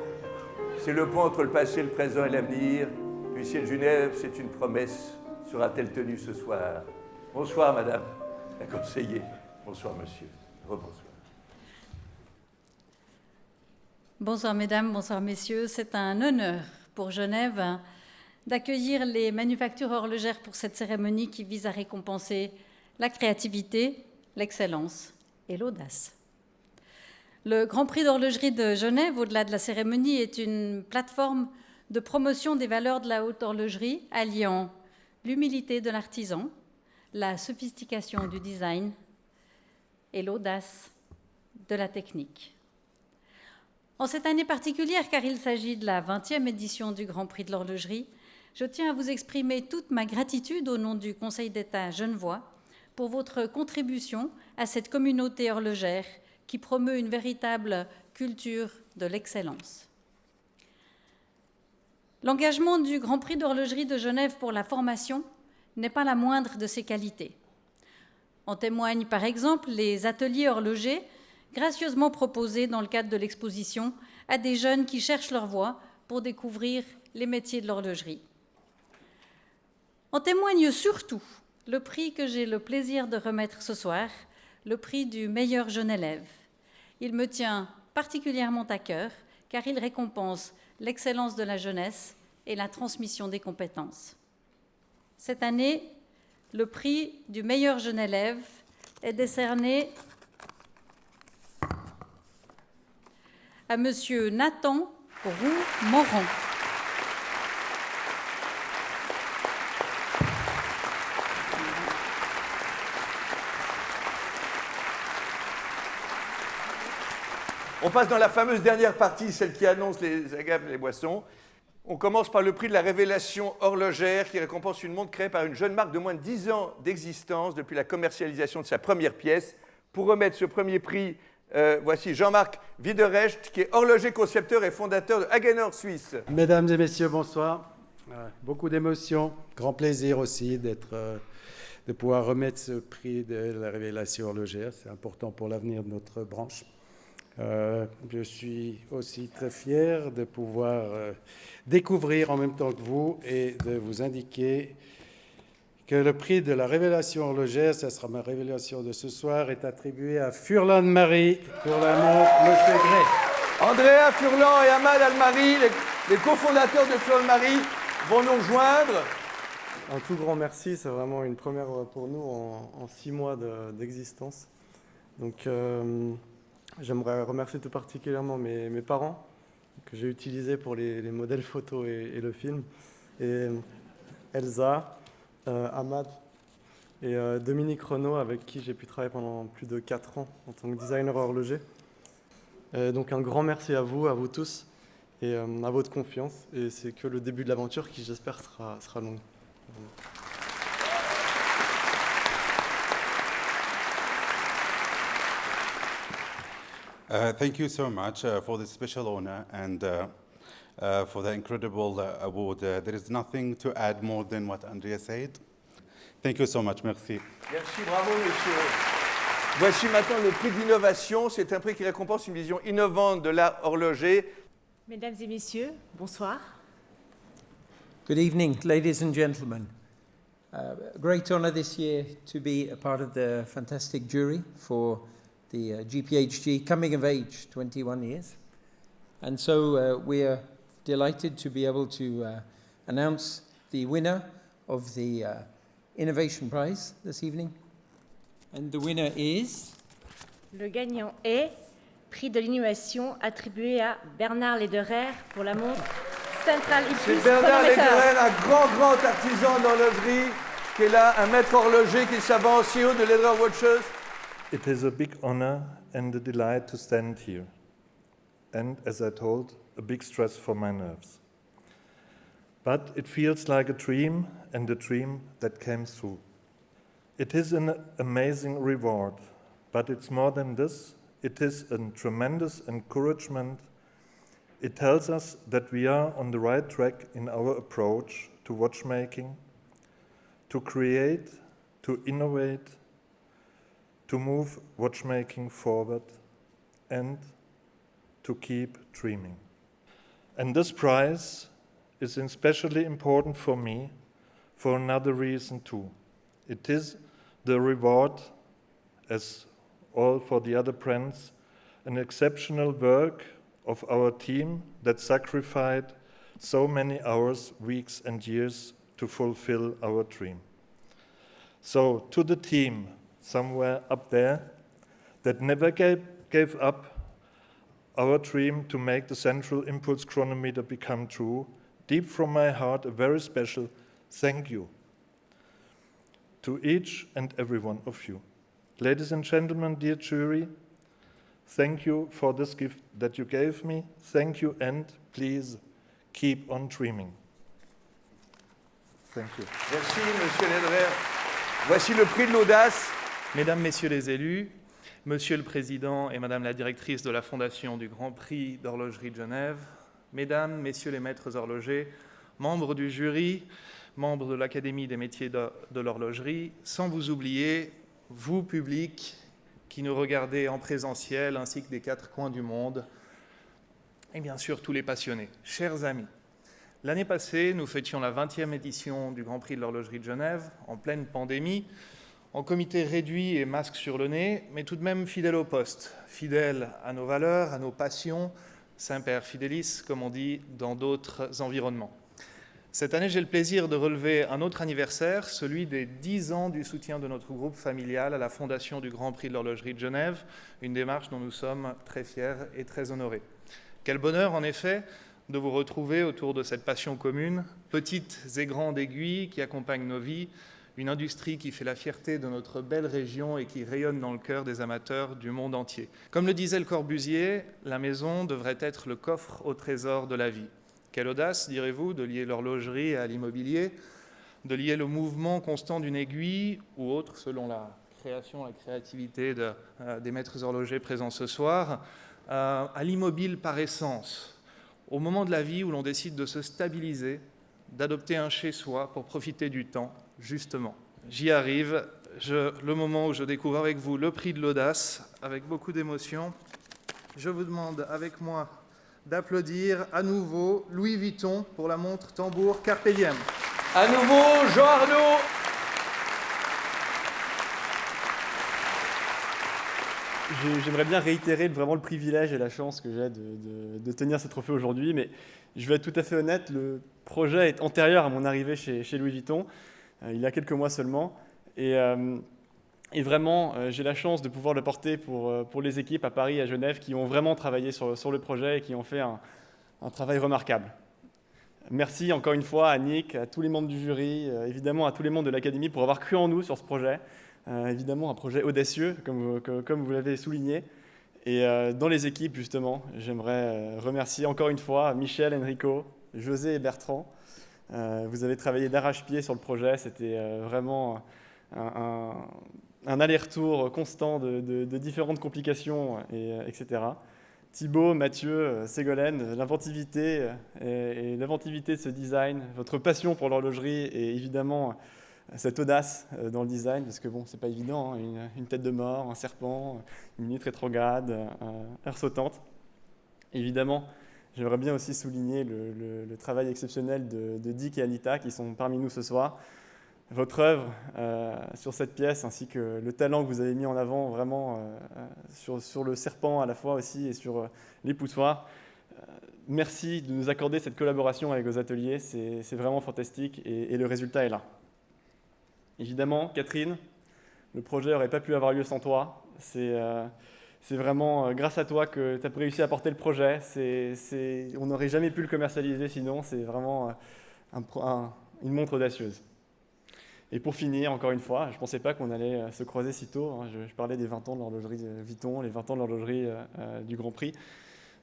C'est le pont entre le passé, le présent et l'avenir. L'huissier de Genève, c'est une promesse. Sera-t-elle tenue ce soir? Bonsoir, madame la conseillère. Bonsoir, monsieur. Rebonsoir. Bonsoir, mesdames, bonsoir, messieurs. C'est un honneur pour Genève d'accueillir les manufactures horlogères pour cette cérémonie qui vise à récompenser la créativité, l'excellence et l'audace. Le Grand Prix d'horlogerie de Genève, au-delà de la cérémonie, est une plateforme de promotion des valeurs de la haute horlogerie, alliant l'humilité de l'artisan, la sophistication du design et l'audace de la technique. En cette année particulière, car il s'agit de la 20e édition du Grand Prix de l'horlogerie, je tiens à vous exprimer toute ma gratitude au nom du Conseil d'État genevois pour votre contribution à cette communauté horlogère qui promeut une véritable culture de l'excellence. L'engagement du Grand Prix d'horlogerie de Genève pour la formation n'est pas la moindre de ses qualités. En témoignent par exemple les ateliers horlogers gracieusement proposés dans le cadre de l'exposition à des jeunes qui cherchent leur voie pour découvrir les métiers de l'horlogerie. En témoigne surtout le prix que j'ai le plaisir de remettre ce soir, le prix du meilleur jeune élève. Il me tient particulièrement à cœur car il récompense l'excellence de la jeunesse et la transmission des compétences. Cette année, le prix du meilleur jeune élève est décerné à Monsieur Nathan Roux-Moran. On passe dans la fameuse dernière partie, celle qui annonce les agapes et les boissons. On commence par le prix de la révélation horlogère qui récompense une montre créée par une jeune marque de moins de 10 ans d'existence depuis la commercialisation de sa première pièce. Pour remettre ce premier prix, voici Jean-Marc Wiederrecht, qui est horloger concepteur et fondateur de Hagenor Suisse. Mesdames et messieurs, bonsoir. Beaucoup d'émotions, grand plaisir aussi de pouvoir remettre ce prix de la révélation horlogère. C'est important pour l'avenir de notre branche. Je suis aussi très fier de pouvoir découvrir en même temps que vous et de vous indiquer que le prix de la révélation horlogère, ça sera ma révélation de ce soir, est attribué à Furlan Marie pour la montre Monsieur Gray. Andrea Furlan et Ahmad Al-Mari, les cofondateurs de Furlan Marie, vont nous rejoindre. Un tout grand merci, c'est vraiment une première pour nous en 6 mois d'existence. Donc j'aimerais remercier tout particulièrement mes parents que j'ai utilisés pour les modèles photos et le film, et Elsa, Ahmad et Dominique Renaud, avec qui j'ai pu travailler pendant plus de 4 ans en tant que designer horloger. Donc un grand merci à vous tous, et à votre confiance. Et c'est que le début de l'aventure qui, j'espère, sera longue. Thank you so much for this special honor and for the incredible award. There is nothing to add more than what Andrea said. Thank you so much. Merci. Merci, bravo, monsieur. Voici maintenant le prix d'innovation. C'est un prix qui récompense une vision innovante de l'art horloger. Mesdames et messieurs, bonsoir. Good evening, ladies and gentlemen. A great honor this year to be a part of the fantastic jury for the GPHG Coming of Age 21 years. And so we are delighted to be able to announce the winner of the Innovation Prize this evening. And the winner is... Le gagnant est prix de l'innovation attribué à Bernard Lederer pour la montre Central Ipus. C'est Bernard Lederer, un grand artisan d'horlogerie qui est là, un maître horloger qui s'avance, CEO de Lederer Watches. It is a big honor and a delight to stand here. And as I told, a big stress for my nerves. but it feels like a dream and a dream that came true. It is an amazing reward, but it's more than this. It is a tremendous encouragement. It tells us that we are on the right track in our approach to watchmaking, to create, to innovate, to move watchmaking forward, and to keep dreaming. And this prize is especially important for me for another reason too. It is the reward, as all for the other brands, an exceptional work of our team that sacrificed so many hours, weeks, and years to fulfill our dream. So, to the team somewhere up there that never gave up our dream to make the central impulse chronometer become true, deep from my heart, a very special thank you to each and every one of you. Ladies and gentlemen, dear jury, thank you for this gift that you gave me. Thank you, and please keep on dreaming. Thank you. Merci, Monsieur Lederer. Voici le prix de l'audace. Mesdames, Messieurs les élus, Monsieur le Président et Madame la Directrice de la Fondation du Grand Prix d'Horlogerie de Genève, Mesdames, Messieurs les maîtres horlogers, membres du jury, membres de l'Académie des métiers de l'horlogerie, sans vous oublier, vous, public, qui nous regardez en présentiel, ainsi que des quatre coins du monde, et bien sûr tous les passionnés. Chers amis, l'année passée, nous fêtions la 20e édition du Grand Prix de l'Horlogerie de Genève, en pleine pandémie, en comité réduit et masque sur le nez, mais tout de même fidèle au poste, fidèle à nos valeurs, à nos passions, Semper Fidelis, comme on dit dans d'autres environnements. Cette année, j'ai le plaisir de relever un autre anniversaire, celui des 10 ans du soutien de notre groupe familial à la Fondation du Grand Prix de l'Horlogerie de Genève, une démarche dont nous sommes très fiers et très honorés. Quel bonheur, en effet, de vous retrouver autour de cette passion commune, petites et grandes aiguilles qui accompagnent nos vies, une industrie qui fait la fierté de notre belle région et qui rayonne dans le cœur des amateurs du monde entier. Comme le disait Le Corbusier, la maison devrait être le coffre au trésor de la vie. Quelle audace, direz-vous, de lier l'horlogerie à l'immobilier, de lier le mouvement constant d'une aiguille ou autre, selon la création, la créativité des maîtres horlogers présents ce soir, à l'immobile par essence, au moment de la vie où l'on décide de se stabiliser, d'adopter un chez-soi pour profiter du temps, justement. J'y arrive, le moment où je découvre avec vous le prix de l'audace, avec beaucoup d'émotion. Je vous demande avec moi d'applaudir à nouveau Louis Vuitton pour la montre tambour Carpe Diem. À nouveau, Jean Arnaud. J'aimerais bien réitérer vraiment le privilège et la chance que j'ai de tenir ce trophée aujourd'hui, mais je vais être tout à fait honnête, le projet est antérieur à mon arrivée chez Louis Vuitton, il y a quelques mois seulement, et vraiment, j'ai la chance de pouvoir le porter pour les équipes à Paris et à Genève qui ont vraiment travaillé sur le projet et qui ont fait un travail remarquable. Merci encore une fois à Nick, à tous les membres du jury, évidemment à tous les membres de l'Académie pour avoir cru en nous sur ce projet. Évidemment un projet audacieux, comme vous l'avez souligné. Et dans les équipes, justement, j'aimerais remercier encore une fois Michel, Enrico, José et Bertrand. Vous avez travaillé d'arrache-pied sur le projet, c'était vraiment un aller-retour constant de différentes complications, etc. Thibaut, Mathieu, Ségolène, l'inventivité et l'inventivité de ce design, votre passion pour l'horlogerie et évidemment cette audace dans le design, parce que bon, c'est pas évident, hein, une tête de mort, un serpent, une minute rétrograde, heure sautante. Évidemment, j'aimerais bien aussi souligner le travail exceptionnel de Dick et Anita qui sont parmi nous ce soir. Votre œuvre sur cette pièce ainsi que le talent que vous avez mis en avant vraiment sur le serpent à la fois aussi et sur les poussoirs. Merci de nous accorder cette collaboration avec vos ateliers, c'est vraiment fantastique et le résultat est là. Évidemment, Catherine, le projet n'aurait pas pu avoir lieu sans toi. C'est vraiment grâce à toi que tu as réussi à porter le projet. On n'aurait jamais pu le commercialiser sinon, c'est vraiment une montre audacieuse. Et pour finir, encore une fois, je ne pensais pas qu'on allait se croiser si tôt. Je parlais des 20 ans de l'horlogerie Vuitton, les 20 ans de l'horlogerie du Grand Prix.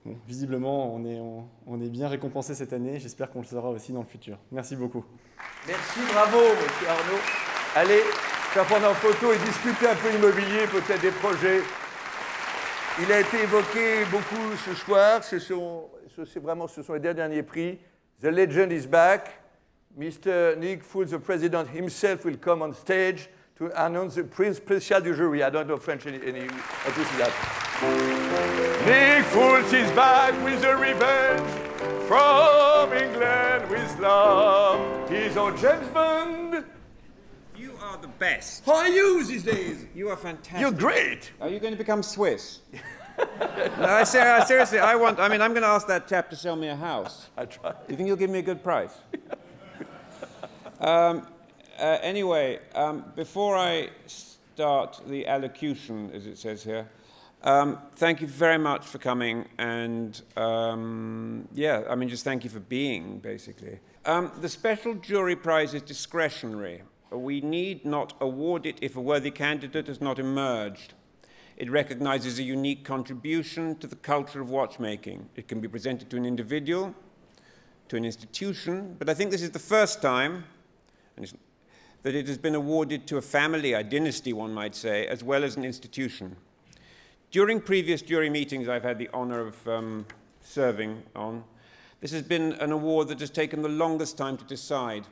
Bon, visiblement, on est bien récompensé cette année. J'espère qu'on le sera aussi dans le futur. Merci beaucoup. Merci, bravo, monsieur Arnaud. Allez, faire prendre en photo et discuter un peu immobilier, peut-être des projets. Il a été évoqué beaucoup ce soir. Ce sont les derniers prix. The legend is back. Mr. Nick Fool, the president himself, will come on stage to announce the prix spécial du jury. I don't know French any how to say that. Nick Fool is back with a revenge from England with love. He's our James Bond. You are the best. How are you these days? You are fantastic. You're great. Are you going to become Swiss? No, seriously, I'm going to ask that chap to sell me a house. I try. Do you think he'll give me a good price? Anyway, before I start the allocution, as it says here, thank you very much for coming, and just thank you for being, basically. The special jury prize is discretionary. We need not award it if a worthy candidate has not emerged. It recognizes a unique contribution to the culture of watchmaking. It can be presented to an individual, to an institution, but I think this is the first time that it has been awarded to a family, a dynasty, one might say, as well as an institution. During previous jury meetings I've had the honor of serving on, this has been an award that has taken the longest time to decide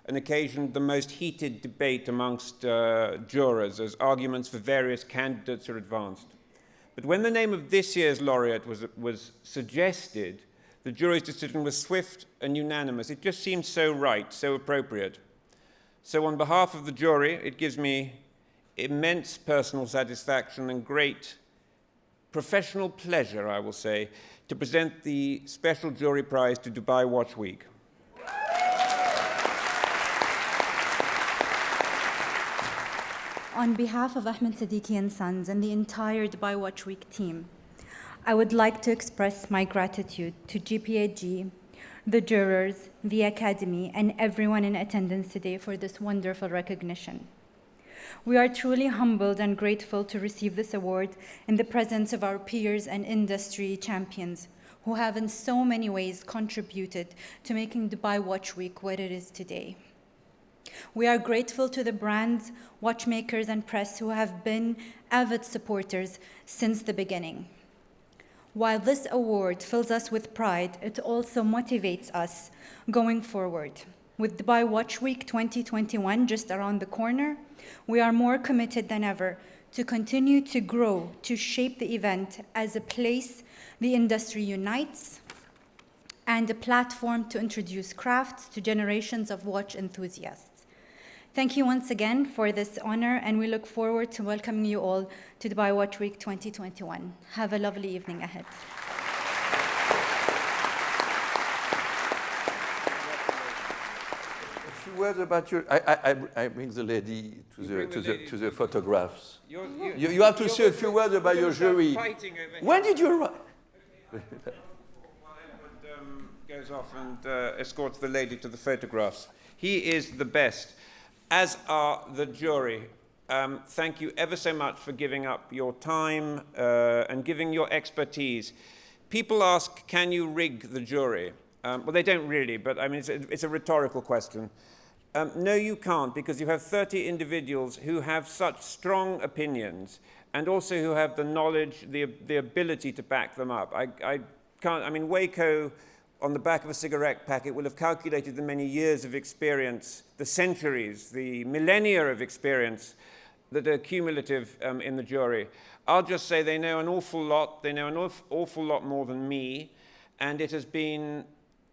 and occasioned the most heated debate amongst jurors as arguments for various candidates are advanced. But when the name of this year's laureate was suggested, the jury's decision was swift and unanimous. It just seemed so right, so appropriate. So on behalf of the jury, it gives me immense personal satisfaction and great professional pleasure, I will say, to present the Special Jury Prize to Dubai Watch Week. On behalf of Ahmed Siddiqui & Sons and the entire Dubai Watch Week team, I would like to express my gratitude to GPHG, the jurors, the Academy, and everyone in attendance today for this wonderful recognition. We are truly humbled and grateful to receive this award in the presence of our peers and industry champions who have in so many ways contributed to making Dubai Watch Week what it is today. We are grateful to the brands, watchmakers, and press who have been avid supporters since the beginning. While this award fills us with pride, it also motivates us going forward. With Dubai Watch Week 2021 just around the corner, we are more committed than ever to continue to grow, to shape the event as a place the industry unites and a platform to introduce crafts to generations of watch enthusiasts. Thank you once again for this honor, and we look forward to welcoming you all to Dubai Watch Week 2021. Have a lovely evening ahead. A few words about your. I bring the lady to the photographs. You have to say a few words about your jury. When did you arrive? Goes off and escorts the lady to the photographs. He is the best, as are the jury. Thank you ever so much for giving up your time and giving your expertise. People ask, can you rig the jury? Well, they don't really, but I mean, it's a rhetorical question. No, you can't, because you have 30 individuals who have such strong opinions and also who have the knowledge, the ability to back them up. I can't, I mean, Waco on the back of a cigarette packet will have calculated the many years of experience, the centuries, the millennia of experience that are cumulative in the jury. I'll just say they know an awful lot. They know an awful lot more than me, and it has been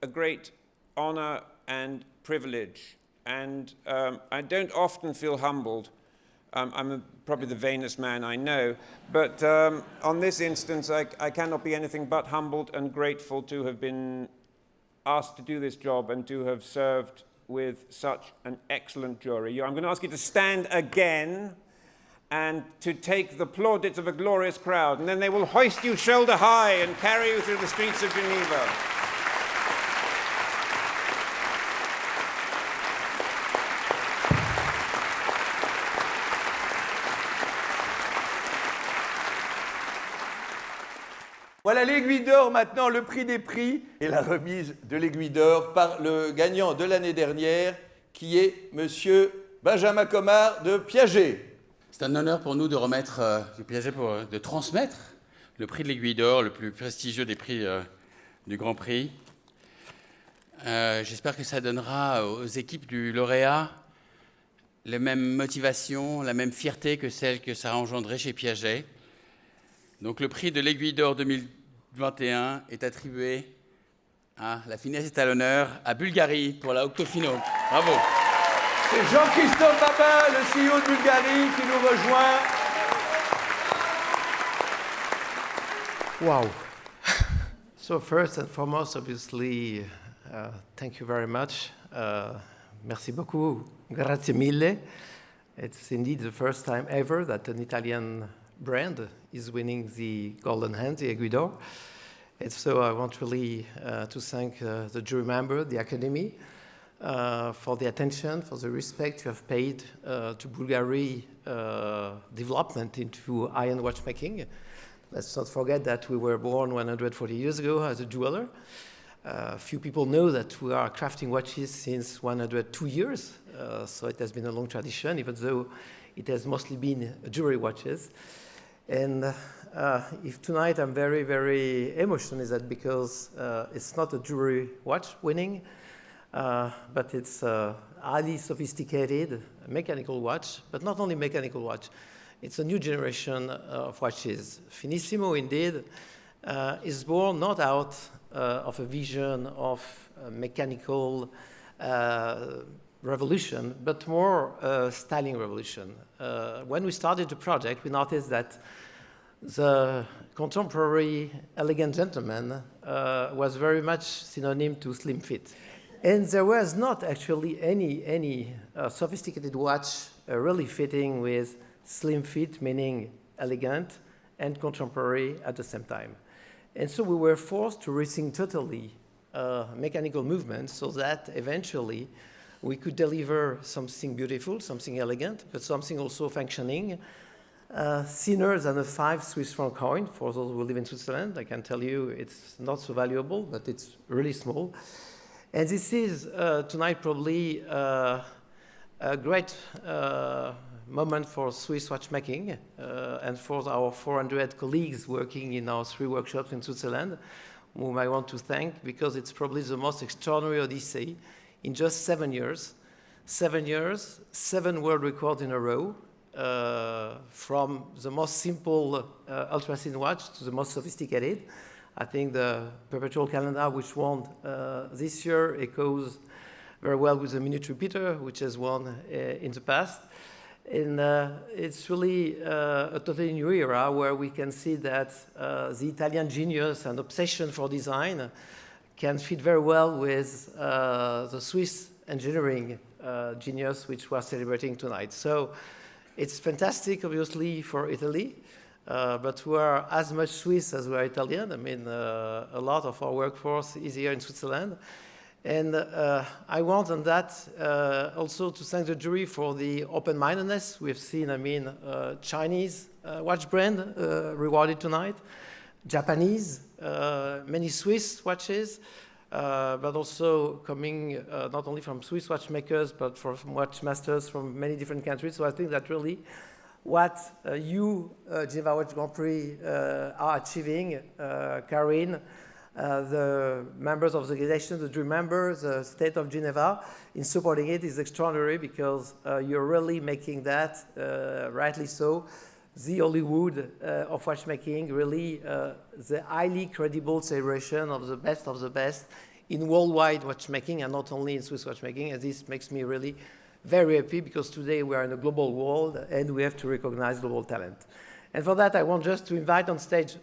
a great honor and privilege. And I don't often feel humbled. I'm probably the vainest man I know, but on this instance, I cannot be anything but humbled and grateful to have been asked to do this job and to have served with such an excellent jury. I'm going to ask you to stand again and to take the plaudits of a glorious crowd, and then they will hoist you shoulder high and carry you through the streets of Geneva. Voilà l'aiguille d'or maintenant, le prix des prix et la remise de l'aiguille d'or par le gagnant de l'année dernière, qui est Monsieur Benjamin Comard de Piaget. C'est un honneur pour nous de remettre, de transmettre le prix de l'Aiguille d'Or, le plus prestigieux des prix du Grand Prix. J'espère que ça donnera aux équipes du lauréat les mêmes motivations, la même fierté que celle que ça a engendré chez Piaget. Donc le prix de l'Aiguille d'Or 2021 est attribué à la finesse est à l'honneur à Bulgarie pour la Octofino. Bravo. C'est Jean-Christophe Babin, le CEO de Bulgarie, qui nous rejoint. Wow. So first and foremost, obviously, thank you very much. Merci beaucoup. Grazie mille. It's indeed the first time ever that an Italian brand is winning the Golden Hand, the Aiguille d'Or. And so I want really to thank the jury member, the Academy, for the attention, for the respect you have paid to Bulgari development into high-end watchmaking. Let's not forget that we were born 140 years ago as a jeweler. Few people know that we are crafting watches since 102 years, so it has been a long tradition, even though it has mostly been jewelry watches. And if tonight I'm very, very emotional, is that because it's not a jewelry watch winning, but it's a highly sophisticated mechanical watch, but not only mechanical watch. It's a new generation of watches. Finissimo, indeed, is born not out of a vision of a mechanical revolution, but more a styling revolution. When we started the project, we noticed that the contemporary elegant gentleman was very much synonym to slim fit. And there was not actually any sophisticated watch really fitting with slim fit, meaning elegant and contemporary at the same time. And so we were forced to rethink totally mechanical movements so that eventually we could deliver something beautiful, something elegant, but something also functioning, thinner than a 5 Swiss franc coin. For those who live in Switzerland, I can tell you it's not so valuable, but it's really small. And this is tonight probably a great moment for Swiss watchmaking and for our 400 colleagues working in our 3 workshops in Switzerland, whom I want to thank because it's probably the most extraordinary odyssey in just 7 years. 7 years, 7 world records in a row, from the most simple ultra-thin watch to the most sophisticated. I think the perpetual calendar, which won this year, echoes very well with the minute repeater, which has won in the past. And it's really a totally new era where we can see that the Italian genius and obsession for design can fit very well with the Swiss engineering genius, which we're celebrating tonight. So it's fantastic, obviously, for Italy, but we are as much Swiss as we are Italian. I mean, a lot of our workforce is here in Switzerland. And I want on that also to thank the jury for the open-mindedness. We've seen, I mean, Chinese watch brand rewarded tonight, Japanese, many Swiss watches, but also coming not only from Swiss watchmakers, but from watchmasters from many different countries. So I think that really what you, Geneva Watch Grand Prix, are achieving, Karine, the members of the organization, the jury members, the state of Geneva, in supporting it is extraordinary because you're really making that, rightly so, the Hollywood of watchmaking, really the highly credible celebration of the best in worldwide watchmaking and not only in Swiss watchmaking. And this makes me really very happy because today we are in a global world and we have to recognize global talent. And for that, I want just to invite on stage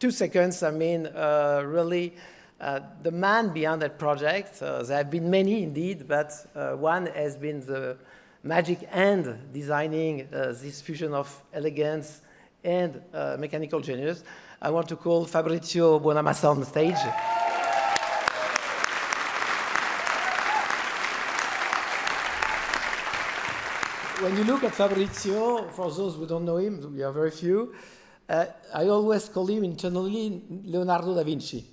2 seconds, I mean, really, the man behind that project. There have been many indeed, but one has been the magic hand designing this fusion of elegance and mechanical genius. I want to call Fabrizio Buonamassa on stage. When you look at Fabrizio, for those who don't know him, we are very few, I always call him internally Leonardo da Vinci.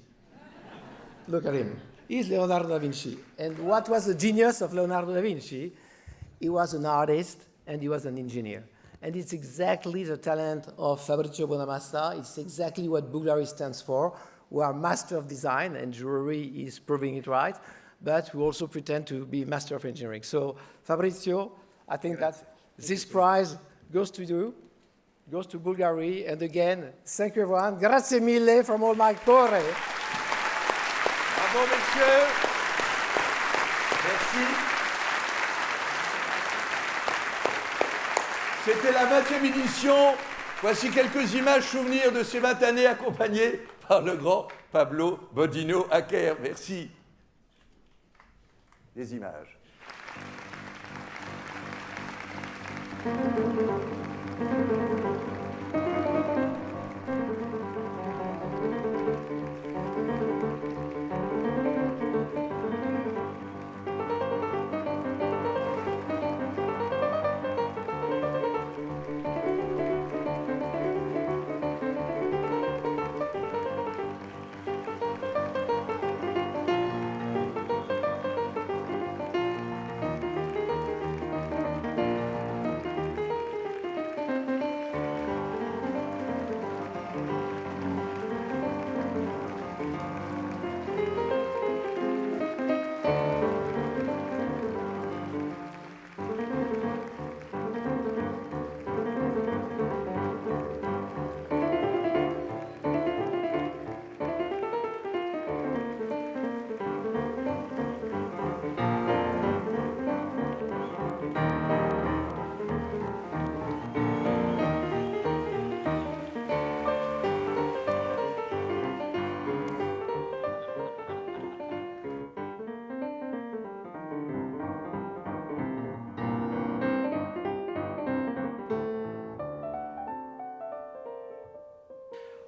Look at him. He's Leonardo da Vinci. And what was the genius of Leonardo da Vinci? He was an artist and he was an engineer. And it's exactly the talent of Fabrizio Bonamassa. It's exactly what Bulgari stands for. We are master of design, and jewelry is proving it right, but we also pretend to be master of engineering. So, Fabrizio, I think that this prize goes to you, goes to Bulgari, and again, thank you everyone. Grazie mille from all my core. Bravo, messieurs. Merci. C'était la 20e édition. Voici quelques images souvenirs de ces 20 années accompagnées par le grand Pablo Bodino Acker. Merci. Les images.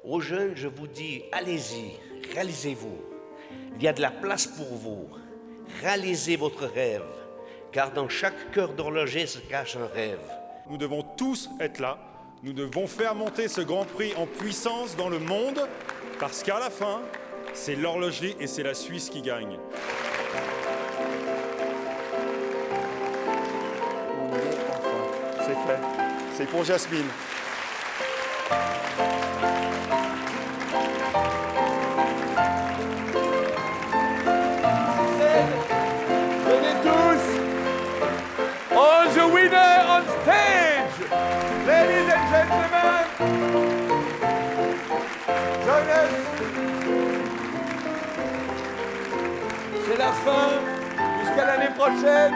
Aux jeunes, je vous dis, allez-y, réalisez-vous. Il y a de la place pour vous. Réalisez votre rêve, car dans chaque cœur d'horloger se cache un rêve. Nous devons tous être là. Nous devons faire monter ce Grand Prix en puissance dans le monde, parce qu'à la fin, c'est l'horlogerie et c'est la Suisse qui gagnent. C'est fait. C'est pour Jasmine. Venez tous. All the winner on stage. Ladies and gentlemen. Join us. C'est la fin. Jusqu'à l'année prochaine.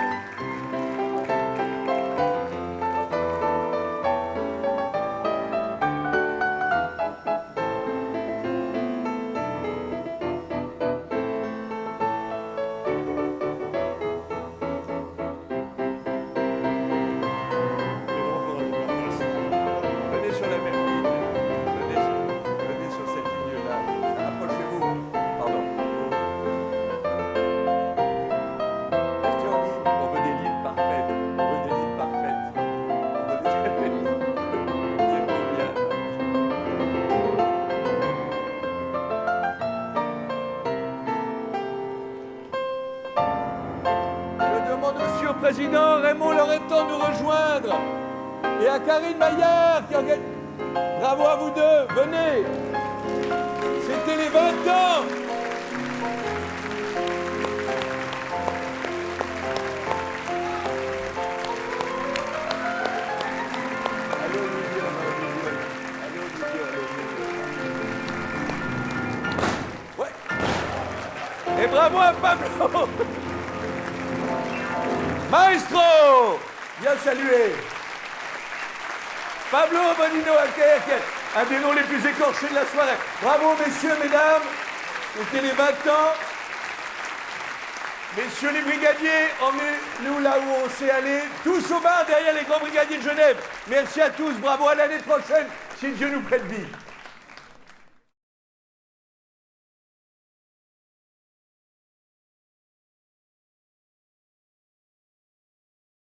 Président Raymond Loretan nous rejoindre et à Karine Maillard qui organise. Bravo à vous deux, venez. C'était les 20 ans. Allez Olivier, ouais. Et bravo à Pablo. Maestro! Bien salué! Pablo Bodino Acker, qui est un des noms les plus écorchés de la soirée. Bravo, messieurs, mesdames! C'était les 20 ans. Messieurs les brigadiers, emmenez-nous là où on s'est allé. Tous au bar derrière les grands brigadiers de Genève. Merci à tous, bravo, à l'année prochaine, si Dieu nous prête vie.